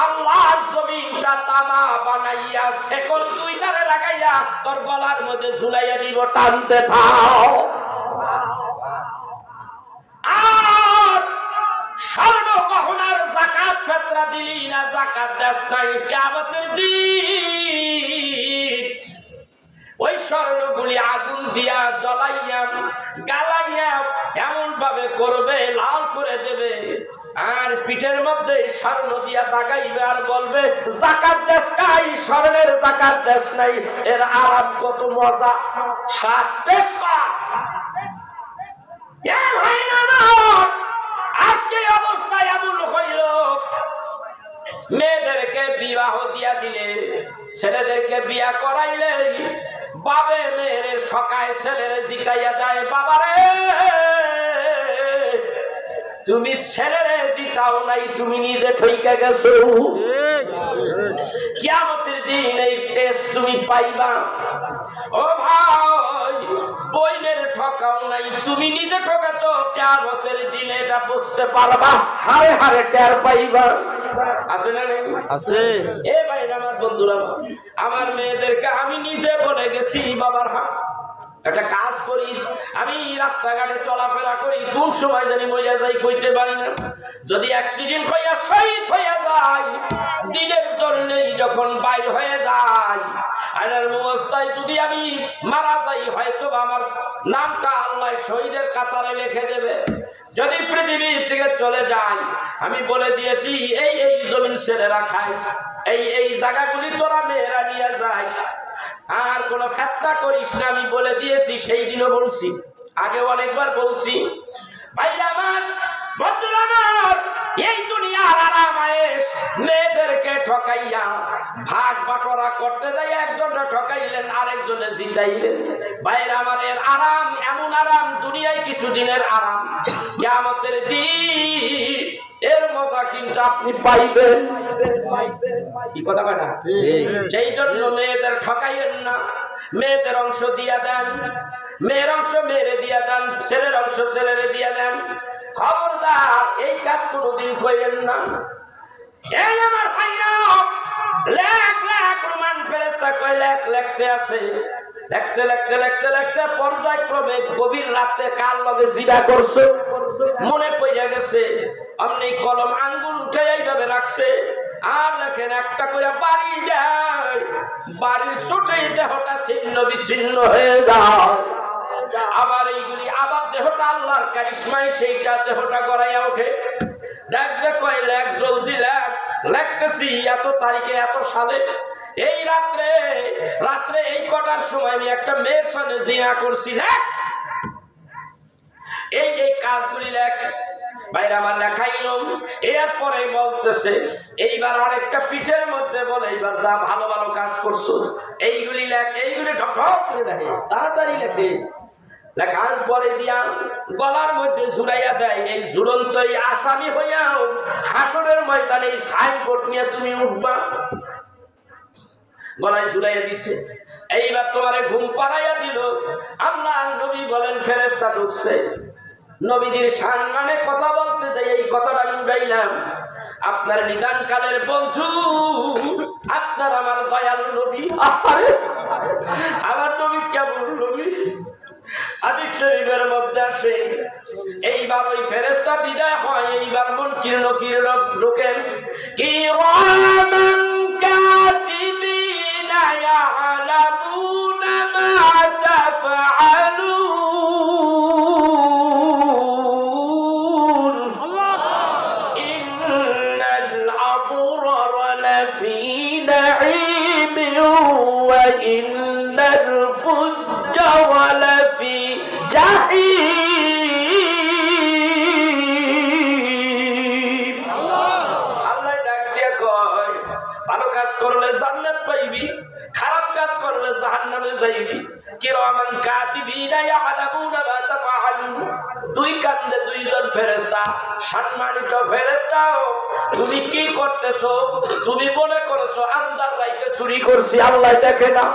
আল্লাহ জমিনটা তামা বানাইয়া সেকল দুই ধারে লাগাইয়া তোর গলার মধ্যে ঝুলাইয়া দিব, টানতে থাও। আর স্বর্ণ গহনার যাকাত ফিতরা দিলি না, যাকাত দেস নাই, কিয়ামতের দিন ওই স্বর্ণগুলি আগুন দিয়া জ্বলাইয়া গালাইয়া এমন ভাবে করবে, লাল করে দেবে, আর পিঠের মধ্যে স্বর্ণ দিয়া দাগাইবে আর বলবে যাকাত দেশ নাই, স্বর্ণের যাকাত দেশ নাই, এর আরাম কত মজা, স্বাদ টেস্ট কর। আজকে অবস্থায় এমন হইল, মেয়েদেরকে বিবাহ দিয়া দিলে, ছেলেদেরকে বিয়া করাইলে, বাবে মেয়ের ঠকায়, ছেলের জিতাইয়া দেয়, বাবারে তুমি ছেলেরে জিতাও নাই, তুমি নিজে ঠইকা গেছো। কিয়ামতের দিন এই টেস্ট তুমি পাইবা। ও ভাই, বইনের ঠকাও নাই, তুমি নিজে ঠকাচ্ছ, কিয়ামতের দিনে এটা বুঝতে পারবা, হারে হারে টের পাইবা। আছে না নেই? আছে। এ ভাই আমার বন্ধুরা, আমার মেয়েদেরকে আমি নিজে বলে গেছি, বাবার একটা কাজ করিস, আমি রাস্তাঘাটে চলাফেরা করি, কোন সময় জানি মরিয়া যাই কইতে পারি না, যদি অ্যাক্সিডেন্ট হইয়া শহীদ হইয়া যায়, দিনের জন্যই যখন বাইর হয়ে যায়, আইনের অবস্থায় যদি আমি মারা যাই, হয়তো আমার নামটা আল্লাহ শহীদের কাতারে লিখে দেবে। যদি পৃথিবী থেকে চলে যায়, আমি বলে দিয়েছি এই এই জমিন ছেলেরা খায়, এই এই জায়গাগুলি তোরা মেয়েরা নিয়ে যায়, আর কোন ফিতনা করিস না, আমি বলে দিয়েছি। সেই দিনও বলছি, আগে অনেকবার বলছি। ভাই আমার, বন্ধুরা আমার, এই দুনিয়ার আরাম আয়েশ মেয়েদেরকে ঠকাইয়া ভাগ বাটোয়ারা করতে যাই, একজনে ঠকাইলেন, আরেকজনে জিতাইলেন। ভাইরা আমার, এর আরাম এমন আরাম, দুনিয়ায় কিছুদিনের আরাম, কিয়ামতের দিন এর মজা কিন্তু আপনি পাইবেন। কি কথা কয় না? সেই জন্য মেয়েদের ঠকাইয়েন না, মেয়েদের অংশ দিয়া দেন, মেয়ের অংশ মেয়েরে দিয়া দেন, ছেলের অংশ ছেলেরে দিয়া দেন। খবরদার এই কাজ কোনোদিন কইবেন না। এই আমার ভাইরা, লেখ লেখ রোমান ফেরেশতা কয় লেখ লেখতে আসে, লেখতে লেখতে লেখতে লেখতে পর্যায়ক্রমে গভীর রাতে কার লগে জিরা করছে মনে পড়ে গেছে, অমনি কলম আঙ্গুল উঠে এইভাবে রাখছে, আর লেখেন একটা করে বাড়ি দেয়, বাড়ির ছোটই দেহটা ছিন্ন বিচ্ছিন্ন হয়ে যায়। আবার এইগুলি আবার দেহটা আল্লাহর কারিশমায় সেইটা দেহটা গড়াইয়া ওঠে। দেখতে কয় লেখ, জলদি লেখ। লেখতেছি এত তারিখে এত সালে, এই রাত্রে রাত্রে এই কটার সময় আমি একটা মেয়ের সঙ্গে জিনা করছি। লেখ, এই এই কাজগুলি লেখ। বাইরে আমার লেখাইল, এরপরে বলতেছে এইবার আরেকটা পিঠের মধ্যে বলে, এইবার যা ভালো ভালো কাজ করছো এইগুলি লেখ, এইগুলি ঢক ঢক করে দেখে, তাড়াতাড়ি লেখে। লেখার পরে দিয়া গলার মধ্যে ঝুলাইয়া দেয়, এই ঝুলন্ত এই আসামি হইয়াও হাসরের ময়দানে এই সাইনবোর্ড নিয়ে তুমি উঠবা। গলায় ঝুলাইয়া দিছে, এইবার তোমারে ঘুম পাড়াইয়া দিল। আল্লাহ নবী বলেন ফেরেশতা ঢুকছে, নবীজির সম্মানে কথা বলতে যাই এই কথাটা আমি উঠাইলাম। আপনার নিদান কালের বন্ধু, আপনার আমার দয়াল নবী, আমার নবী কেমন নবী? হাদিস শরীফের মধ্যে আসে এইবার ওই ফেরেশতা বিদায় হয়, এইবার মুনকির নকির ঢোকেন। কিরামান কাতিবিনা ইয়ালামুনা মা তাফআলুন ইন্নাল আবরারা লাফি নাঈমিন ওয়া ইন্নাল ফুজ্জারা লাফি জাহিম। আল্লাহ ডাক দিয়ে কয়, ভালো কাজ করলে জান্নাত পাইবি, খারাপ কাজ করলে জাহান্নামে যাইবি। কিরামান কাতিবিনা ইয়ালামুনা মা তাফআলুন। দুই কান্দে দুইজন ফেরেশতা, সম্মানিত ফেরেশতা, তুমি কি করতেছো? তুমি মনে করেছো আন্দার রাইতে চুরি করছি, আল্লাহ দেখে না?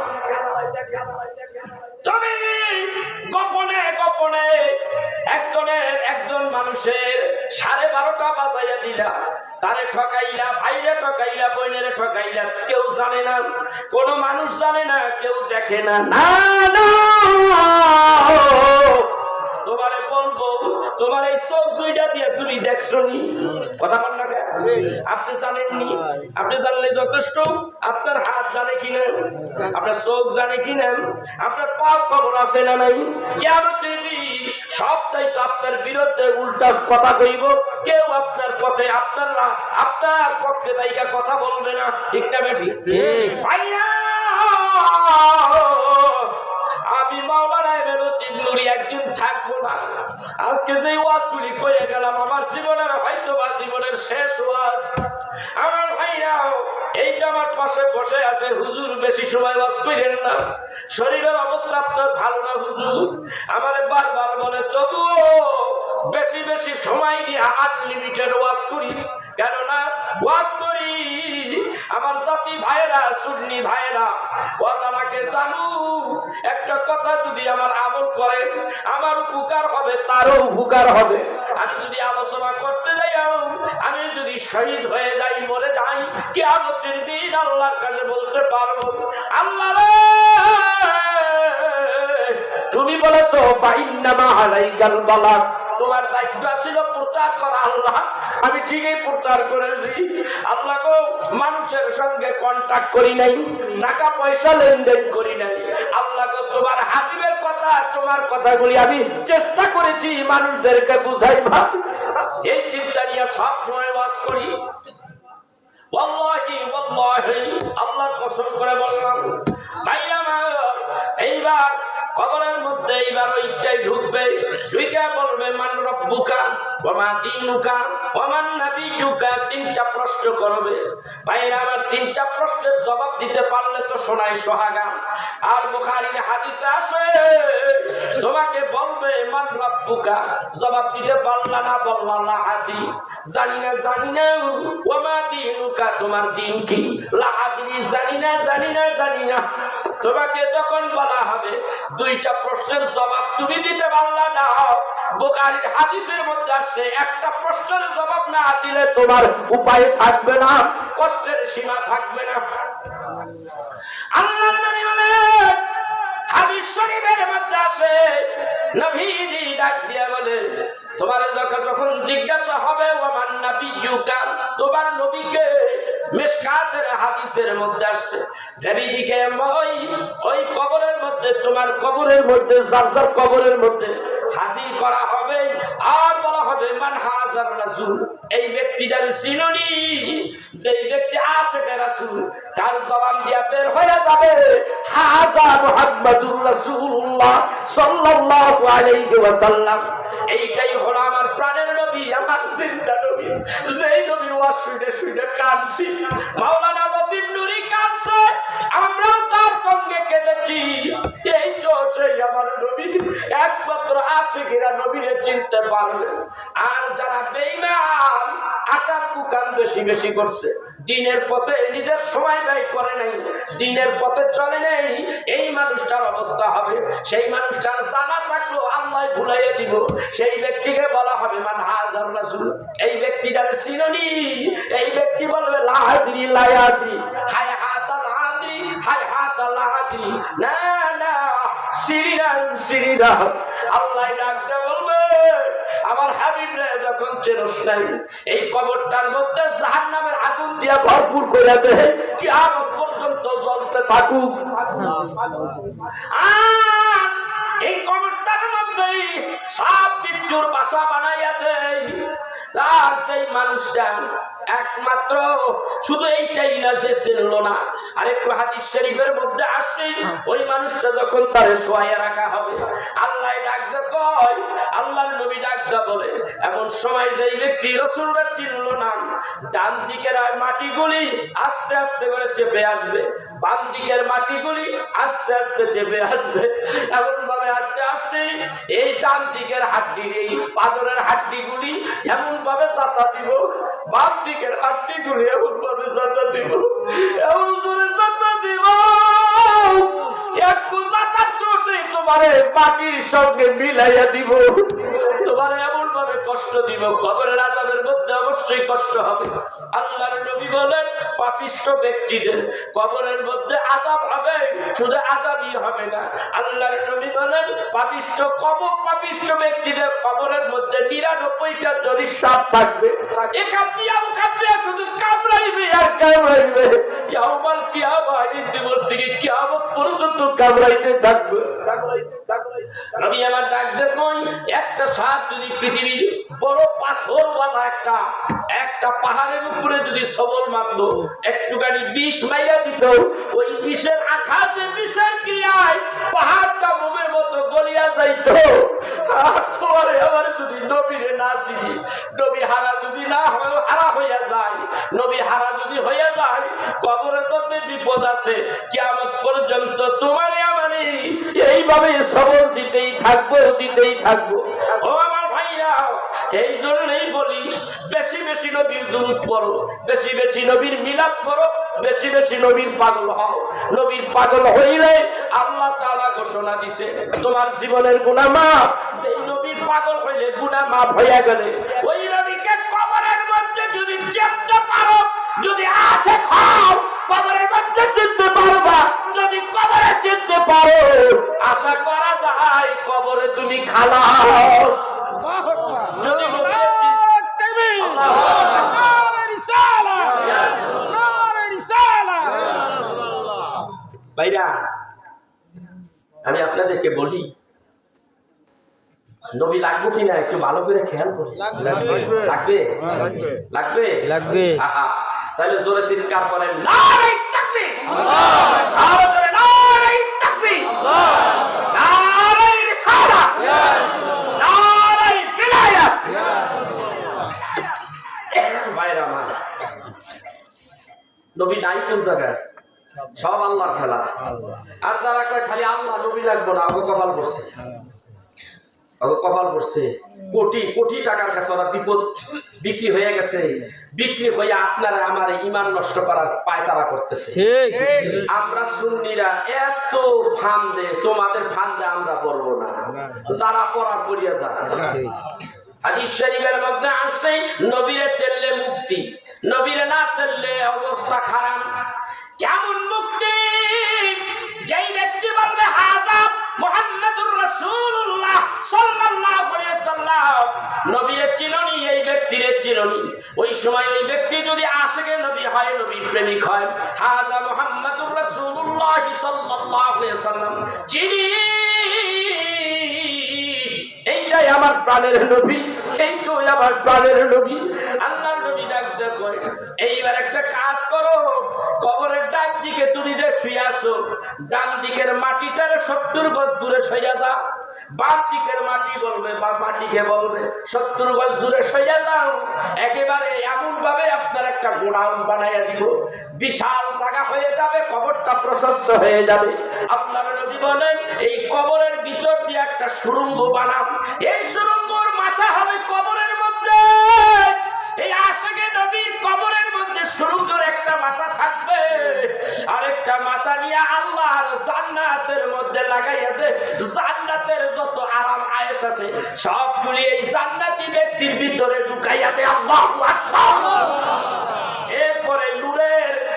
তুমি গোপনে গোপনে একজন মানুষের 12:30 বাজাইয়া দিলা, তারে ঠকাইলা, ভাইরে ঠকাইলা, বোনেরে ঠকাইলা, কেউ জানে না, কোন মানুষ জানে না, কেউ দেখে না। না না, তোমারে বলবো, তোমার এই চোখ দুইটা দিয়ে তুমি দেখছো নি? কথা বল না, আপনি জানেননি? আপনি জানলে যথেষ্ট। আপনার হাত জানে কিনা, আপনার চোখ জানে কিনা, আপনার পা খবর আছে না নাই? কিয়ামতের দিন সব চাইতো আপনার বিরুদ্ধে উল্টা কথা কইব, কেউ আপনার পথে আপনার পক্ষে দায়িকা কথা বলবে না। ঠিক না বেঠি? ভাইয়া, আমি মাওলানা লতিফ নুরি একদিন থাকবো না। আজকে যে ওয়াজগুলি করে গেলাম আমার জীবনের হয়তো বা জীবনের শেষ ওয়াজ। আমার ভাইরাও এইটা আমার পাশে বসে আছে, হুজুর বেশি সময় ওয়াজ করেন না, শরীরের অবস্থা আপনার ভালো না হুজুর। আমারে বারবার বলে, তবুও বেশি বেশি সময় দিয়ে আনলিমিটেড ওয়াজ করি। কেননা ওয়াজ করি আমার জাতি ভাইরা, সুন্নি ভাইরা, ওয়াজ আমাকে জানু। একটা কথা যদি আমার আমল করে, আমার উপকার হবে, তারও উপকার হবে। আমি যদি আলোচনা করতে যাই, আমি যদি শহীদ হয়ে যাই, মরে যাই, কিয়ামতের দিন আল্লাহর কাছে বলতে পারবো, আল্লাহ রে, তুমি বলেছো ফাইন্নামা আলাইকাল বালাগ, তোমার দায়িত্ব ছিল প্রচার করা। আল্লাহ, আমি ঠিকই প্রচার করেছি। আল্লাহ গো, মানুষের সঙ্গে কন্টাক্ট করি নাই, টাকা পয়সা লেনদেন করি নাই। আল্লাহ গো, তোমার হাবিবের কথা, তোমার কথাগুলি আমি চেষ্টা করেছি মানুষদেরকে বুঝাইবা। এই চিন্তা নিয়ে সব সময় ওয়াজ করি। ওয়াল্লাহি ওয়াল্লাহি, আল্লাহর কসম করে বললাম, ভাইয়া এইবার কবরের মধ্যে এইবার ওইটাই ঢুকবে, ঢুকে বলবে মান রব্বুকা ওয়া মা দীনুকা ওয়া মান নাবিয়ুকা। তিনটা প্রশ্ন করবে। ভাইরা আমার, তিনটা প্রশ্নের জবাব দিতে পারলে তো শোনাই সোহাগা। আর বুখারীর হাদিসে আছে, তোমাকে বলবে মান রব্বুকা, জবাব দিতে পারলা না, বললা লা আদি, জানি না জানি না। ওয়া মা দীনুকা, তোমার দিন কি? লা আদি, জানি না জানি না জানি না। তোমাকে যখন বলা হবে দুইটা প্রশ্নের জবাব তুমি দিতে পারলা না, বুখারীর হাদিসের মধ্যে আসছে, একটা প্রশ্নের জবাব না দিলে তোমার উপায় থাকবে না, কষ্টের সীমা থাকবে না। আল্লাহর নবী বলেন, হাদিস শরীফের মধ্যে আছে, নবীজি ডাক দিয়া বলে, তোমার যখন জিজ্ঞাসা হবে ওমান নাবিয়ুকা, তোমার নবীকে, মিশকাতের হাদিসের মধ্যে আসছে, নবীজিকে ওই কবরের মধ্যে, তোমার কবরের মধ্যে, যার কবরের মধ্যে হাজির করা হবে। আর বলা হবে মান হাজার রাসূল, এই ব্যক্তিটার চিনুনি, যেই ব্যক্তি আশিকে রাসূল, তার জবান দিয়া বের হয়ে যাবে হাজা মুহাম্মাদুর রাসূলুল্লাহ সাল্লাল্লাহু আলাইহি ওয়াসাল্লাম। এইটাই হলো আমার প্রাণের নবী, আমার জিন্দা নবী, যেই নবীর ওয়াজ শুনে শুনে কাঁদছি। মাওলানা লতিফ নুরি কাঁদছে, আমরাও তার সঙ্গে কেঁদেছি। এই তো সেই আমার নবী, একমাত্র আশিকেরা নবীরে চিনতে পারবে। আর যারা বেঈমান, আকার কুকান বেশি বেশি করছে, দিনের পথে নিজের সময় ব্যয় করে নাই, দিনের পথে চলে নেই, এই মানুষটার অবস্থা হবে, সেই মানুষটার জানা থাকলো আল্লাহ ভুলাইয়ে দিব। সেই ব্যক্তিকে বলা হবে মান হাজার রাসূল, এই ব্যক্তিটার চিনুনি। এই ব্যক্তি বলবে লা আদরি লা আদরি, হায় হাতা লা আদরি, হায় হাতা লা আদরি, না না, সিরিরাম সিরিরাম। আল্লাহ ডাকতে বলবে, আমার চেনস নাই, এই কবরটার মধ্যে জাহান্নামের আগুন দিয়া ভরপুর করে দেয়, কিয়ামত পর্যন্ত জ্বলতে থাকুক। এই কবরটার মধ্যেই সাপ বিচ্ছুর বাসা বানাইয়া দেয়। তার সেই মানুষটা একমাত্র শুধু এইটাই না, সে চিনল না। আর একটু হাদিস শরীফের মধ্যে আসছে, ওই মানুষটা যখন তারে শোয়াইয়া রাখা হবে, আল্লাহ ডাকতে কয়, আল্লাহর নবী ডাকতে বলে, এমন সময় যেই ব্যক্তি রাসূলরা চিনল না, ডান দিকের মাটিগুলি আস্তে আস্তে করে চেপে আসবে, বাম দিকের মাটিগুলি আস্তে আস্তে চেপে আসবে। এমন ভাবে আস্তে আস্তে এই ডান দিকের হাড্ডি, এই পাথরের হাড্ডিগুলি এমন ভাবে চাপা দিব, বাম দিকের হাড্ডিগুলি এমন ভাবে চাপা দিব, এমন করে চাপা দিব, একটু চাটার চোটে তোমারে মাটির সঙ্গে মিলাইয়া দিব, তোমারে এমন ভাবে কষ্ট দিব, কবরের আযাবের মধ্যে অবশ্যই কষ্ট হবে। আল্লাহর নবী বলেন, পাপিষ্ঠ ব্যক্তিদের কবরের মধ্যে আযাব হবে, শুধু আযাবই হবে না। আল্লাহর নবী বলেন, পাপিষ্ঠ ব্যক্তিদের কবরের মধ্যে 99টা জরির সাপ থাকবে, এখান দিয়া ওখান দিয়া শুধু কামড়াইবে আর কামড়াইবে, ইয়াউমাল কিয়ামা, এই দিবস থেকে কিয়ামত পর্যন্ত কামড়াইতে থাকবে। নবী আমার ডাক দেখুন, একটা সাপ যদি পৃথিবীর বড় পাথরওয়ালা একটা পাহাড়ের উপরে যদি সবল মারল, একটুখানি বিষ মাইরা দিত, ওই বিষের আঘাতে, বিষের ক্রিয়ায় পাহাড়টা মোমের মতো গলিয়া যাইত। তোমার আমার যদি নবীরে না চিনি, নবী হারা যদি না হারা হইয়া যায়, নবী হারা যদি হইয়া যায়, কবরের মধ্যে বিপদ আছে, কিয়ামত পর্যন্ত তোমারে আমারে এইভাবে সবল দিতেই থাকবো। ও আমার ভাইরা, এই জন্যই বলি, বেশি বেশি নবীর দুরূদ পড়ো, বেশি বেশি নবীর মিলাদ পড়ো, বেশি বেশি নবীর পাগল হও। নবীর পাগল হইলে আল্লাহ তাআলা ঘোষণা দিছে, তোমার জীবনের গুনাহ মাফ। সেই নবীর পাগল হইলে গুনাহ মাফ হইয়া গেলে, ওই নবীকে কবরের মধ্যে যদি চিনতে পারো, যদি আসে খাও, কবরের মধ্যে চিনতে পারবা। যদি কবরে চিনতে পারো, আশা করা যায় কবরে তুমি খালাও। যদি ভাইরা, আমি আপনাদেরকে বলি, নবী লাগবে কিনা একটু ভালো করে খেয়াল করি। লাগবে। তাহলে জোরে চিৎকার করেন, নারে তাকবীর, আরো জোরে নারে তাকবীর, নারে রিসালাত, নারে বিলায়াত। ভাইরা আমার, নবী নাই কোন জায়গায়? সব আল্লাহর খেলা। আর যারা খালি আল্লাহ নবী লাগবো না, আগে কপাল পড়ছে, কোটি কোটি টাকার কাছে ওরা বিপদ বিক্রি হয়ে গেছে, বিক্রি হয়ে আপনারা আমার ঈমান নষ্ট করার পায়তারা করতেছে। আমরা সুন্নিরা এত ফান্দে, তোমাদের ফান্দে আমরা পড়বো না, যারা পড়া পড়িয়া যায়। হাদিস শরীফের মধ্যে আসছে, নবীরে চেললে মুক্তি, নবীরে না চেললে অবস্থা খারাপ। কেমন মুক্তি? যেই ব্যক্তি বলবে হাযা মুহাম্মাদুর রাসূলুল্লাহ সাল্লাল্লাহু আলাইহি ওয়াসাল্লাম, নবীরে চিননি, এই ব্যক্তিরে চিননি, ওই সময় ওই ব্যক্তি যদি আশিকে নবী হয়, নবী প্রেমিক হয়, হাযা মুহাম্মাদুর রাসূলুল্লাহ সাল্লাল্লাহু আলাইহি ওয়াসাল্লাম, চিনি এইটাই আমার প্রাণের নবী, এইটাই আমার প্রাণের নবী। আল্লাহর নবী ডাকতে কয়, এইবার একটা কাজ করো, কবরের ডান দিকে তুমি যে শুয়ে আছো, ডান দিকের মাটিটার 70 গজ দূরে সইয়া যাও, বাম দিকের মাটিকে বলবে 70 গজ দূরে সইয়া যাও। একেবারে এমন ভাবে আপনার একটা গোডাউন বানাইয়া দিব, বিশাল জায়গা হয়ে যাবে, কবরটা প্রশস্ত হয়ে যাবে। আপনার নবী বলেন, এই কবরের ভিতর দিয়ে একটা সুড়ঙ্গ বানান, এই সুড়ঙ্গর মাথা হবে কবরের মধ্যে। এই আশিকে নবীর কবরের মধ্যে সুড়ঙ্গের একটা মাথা থাকবে, আরেকটা মাথা নিয়ে আল্লাহর জান্নাতের মধ্যে লাগাইয়া দে। জান্নাতের যত আরাম আয়েশ আছে সবগুলি এই জান্নাতি ব্যক্তির ভিতরে ঢুকাইয়া দে। আল্লাহু আকবার। এরপরে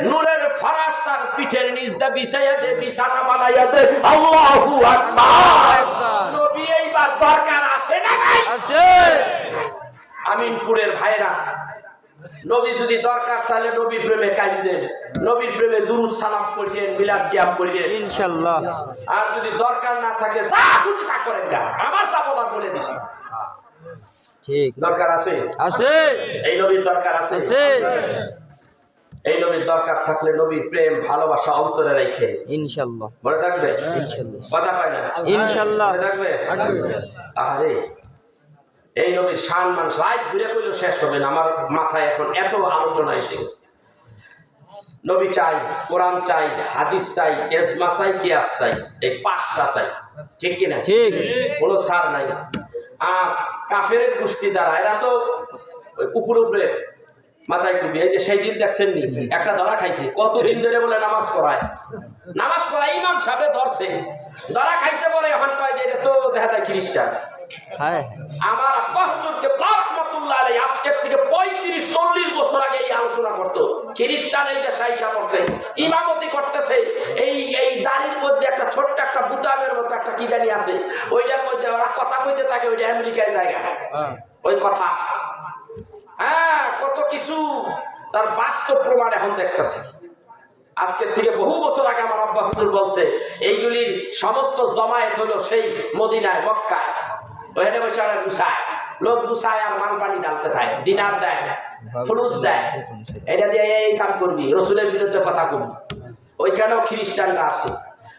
নূরের ফরাশ তার পিঠের নিচ দিয়ে বিছাইয়া দে, বিছানা বানাইয়া দে। আল্লাহু আকবার। নবী এইবার দরকার আছে না নাই? আছে। আমিনপুরের ভাইরা, নবী যদি দরকার তাহলে নবীর প্রেমে কাঁদবেন, নবীর প্রেমে দুরূদ সালাম পড়বেন, মিলাদ কিয়াম পড়বেন ইনশাআল্লাহ। আর যদি দরকার না থাকে যা খুশি তা করেন, গা আমার যা বলার বলে দিছি। ঠিক দরকার আছে, আছে, এই নবীর দরকার আছে। আছে। এই নবীর দরকার থাকলে নবীর প্রেম ভালোবাসা অন্তরে রেখে ইনশাআল্লাহ মনে থাকবে। ইনশাআল্লাহ কথা পায় না, ইনশাআল্লাহ মনে থাকবে। আরে এই নবীর শান মান লাইট ঘুরে কইলেও শেষ হবে না, আমার মাথায় এখন এত আলোচনা এসে গেছে। নবী চাই, কোরআন চাই, হাদিস চাই, এজমা চাই, কিয়াস চাই, এই পাঁচটা চাই, ঠিক কিনা? ঠিক। কোনো ছাড় নাই। আর কাফের গোষ্ঠী যারা, এরা তো উপরে উপরে মাথায় টুপি, এই যে সেই দিন দেখছেন নি একটা ধরা খাইছে, কতদিন ধরে বলে নামাজ পড়ায়, নামাজ পড়ায় ইমাম সাহেব ধরছে, ধরা খাইছে বলে এখন কয় যে এটা তো দেখা যায় খ্রিস্টান। হ্যাঁ আমার আব্বা হুজুরকে রহমাতুল্লাহ আলাইহি আজকের থেকে 35-40 বছর আগে এই আলোচনা করতো, খ্রিস্টান এই দেশে আইসা পড়ছে, ইমামতি করতেছে, এই দাড়ির মধ্যে একটা ছোট্ট একটা বুতামের মতো একটা কি জানি আছে, ওইটার মধ্যে ওরা কথা কইতে থাকে, ওইটা আমেরিকায় জায়গা ওই কথা। হ্যাঁ, কত কিছু তার বাস্তব প্রমাণ এখন দেখতেছে। আজকের থেকে বহু বছর আগে আমার আব্বা হুজুর বলছে এইগুলির সমস্ত জমায়েত হলো সেই মদিনায়, মক্কায়, ওখানে বসে ওরা গুছায়, লোক গুছায় আর মাল পানি ডালতে থাকে, দিনার দেয়, ফুলুস দেয়, এটা দিয়ে এই কাম করবি, রসুলের বিরুদ্ধে কথা কবি। ওইখানেও খ্রিস্টানরা আছে।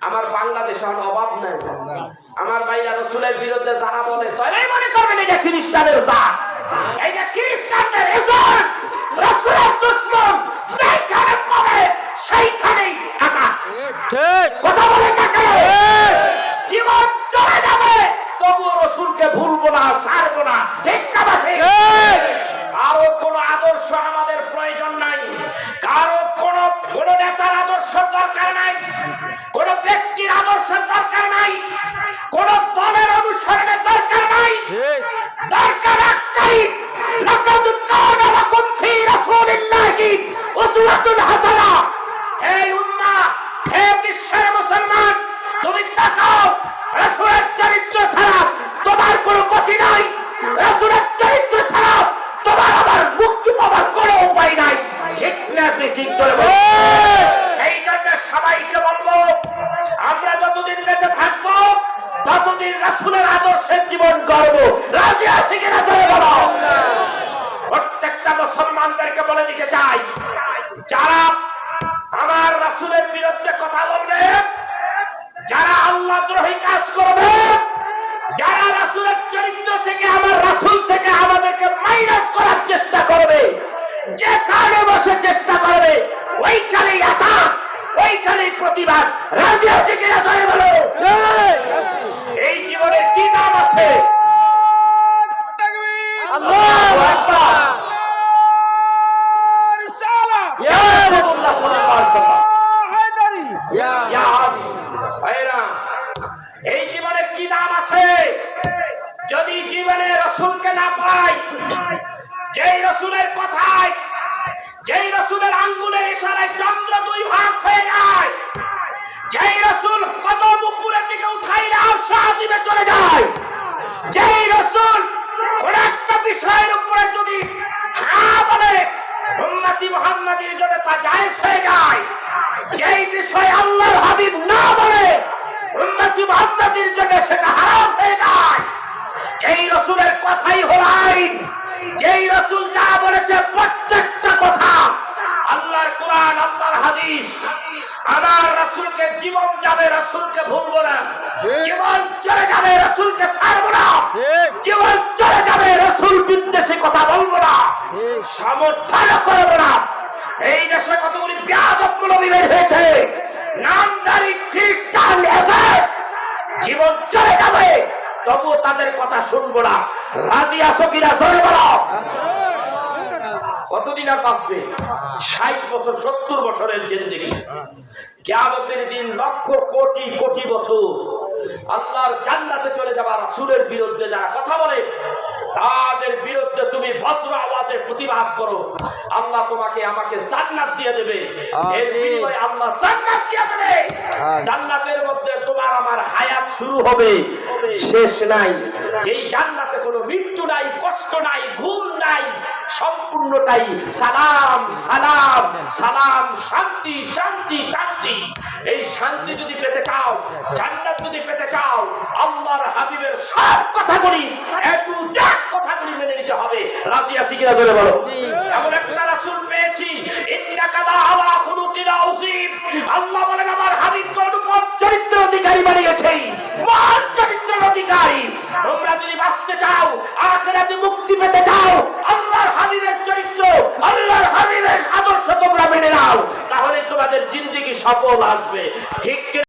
আমার বাংলাদেশে অভাব নাই। আমার ভাইয়া রসুলের বিরুদ্ধে যারা বলে তারাই মনে করবেন এটা খ্রিস্টানের জাত, এইটা খ্রিস্টানদের এজেন্ট, রসুলের দুশমন, সেইখানে পড়ে সেইখানেই থাকা। ঠিক কথা বলে কাকে জীবন চলে যাবে তবুও রসুলকে ভুলবো না, ছাড়বো না, ঠিক না বাসে? কারো কোনো আদর্শ আমাদের প্রয়োজন নাই, কারো কোন নেতার আদর্শের দরকার নাই, কোন ব্যক্তির আদর্শের দরকার নাই, কোন দলের অনুসরণের দরকার নাই। দরকার একটাই, লাকাদ কানা লাকুম ফী রাসূলিল্লাহি উসওয়াতুন হাসানাহ। হে উম্মাহ, হে বিশ্বের মুসলমান, তুমি তাকাও, রাসূলের চরিত্র ছাড়া তোমার কোনো গতি নাই, রাসূলের চরিত্র ছাড়া তোমার আবার মুক্তি পাওয়ার কোনো উপায় নাই, ঠিক না? ঠিক করে বল। এই জন্য সবাইকে বলবো, আমরা যতদিন বেঁচে থাকবো ততদিন রাসূলের আদর্শের জীবন গড়ব। রাজি আছি কিনা জোরে বলো। প্রত্যেকটা মুসলমানদেরকে বলে দিতে চাই, যারা আমার রাসূলের বিরুদ্ধে কথা বলবে, যারা আল্লাহদ্রোহী কাজ করবে, যারা রাসূলের চরিত্র থেকে, আমার রাসূল থেকে আমাদেরকে মাইনাস করার চেষ্টা করবে, যেখানে বসে চেষ্টা করবে ওইখানেই আঘাত, ওইখানেই প্রতিবাদ। রাজি আছে কিনা জোরে বলো। এই জীবনে কি নাম আছে? আল্লাহু আকবার, ইয়া রাসূলুল্লাহ সাল্লাল্লাহু আলাইহি ওয়াসাল্লাম, ইয়া আলী ভাইরা, এই জীবনে কি নাম আছে? যদি জীবনে রাসূলকে না পাই, যেই রাসূলের কথায়, যেই রাসূলের আঙ্গুলের ইশারায় চন্দ্র দুই ভাগ হয়ে যায়, যেই রাসূল কদম উপরের দিকে উঠাইলে আরশ আজিমে চলে যায়, যেই রাসূল কোন একটা বিষয়ের উপরে যদি হ্যাঁ বলে উম্মতি মুহাম্মাদীর জন্য তা জায়েজ হয়ে যায়, যেই বিষয়ে আল্লাহর হাবিব না বলে উম্মতি মুহাম্মাদীর জন্য সেটা হারাম হয়ে যায়, যেই রাসূলের কথাই হলো আইন, যেই রাসূল যা বলেছে প্রত্যেকটা কথা আল্লাহর কোরআন, আল্লাহর হাদিস, আমার রাসূলকে জীবন যাবে, রাসূলকে ভুলবো না, জীবন চলে যাবে, রাসূলকে ছাড়বো না, জীবন চলে যাবে, রাসূল বিদ্বেষী কথা বলবো না, সমর্থন করবো না। এই দেশে কতগুলি বেয়াদব মৌলবি বের হয়েছে, নামধারী খ্রিস্টান এজেন্ট, জীবন চলে যাবে তবুও তাদের কথা শুনবো না। রাজি আছো কিনা জোরে বলো। কতদিন আর বাঁচবে? 60 বছর, 70 বছরের জিন্দেগি। কিয়ামতের দিন লক্ষ কোটি কোটি বছর আল্লাহর জান্নাতে চলে যাবা। রাসূলের বিরুদ্ধে যারা কথা বলে তাদের বিরুদ্ধে তুমি বজ্র আওয়াজে প্রতিবাদ করো, আল্লাহ তোমাকে আমাকে জান্নাত দিয়ে দেবে। এর বিনিময়ে আল্লাহ জান্নাত দিয়ে দেবে। জান্নাতের মধ্যে তোমার আমার হায়াত শুরু হবে, শেষ নাই। যেই জান্নাতে কোনো মৃত্যু নাই, কষ্ট নাই, ঘুম নাই, সম্পূর্ণটাই সালাম সালাম সালাম, শান্তি শান্তি শান্তি। এই শান্তি যদি পেতে চাও, জান্নাত যদি পেতে চাও, আল্লাহর হাবিবের সব কথাগুলি, একটু যাক কথাগুলি মেনে নিতে হবে। রাজি আছি কিনা বলে বলো। এমন একটা রাসূল পেয়েছি, ইন্নাকা লাআলা খুলুকিন আযীম। আল্লাহ বলেন আমার হাবিবকে অনুপম চরিত্রের অধিকারী বানিয়েছে, মহান চরিত্রের অধিকারী। তোমরা যদি বাঁচতে চাও, আখিরাতে মুক্তি পেতে চাও, আল্লাহর হাবিবের চরিত্র, আল্লাহর হাবিবের আদর্শ তোমরা মেনে নাও, তাহলে তোমাদের জিন্দেগি সফল আসবে। ঠিক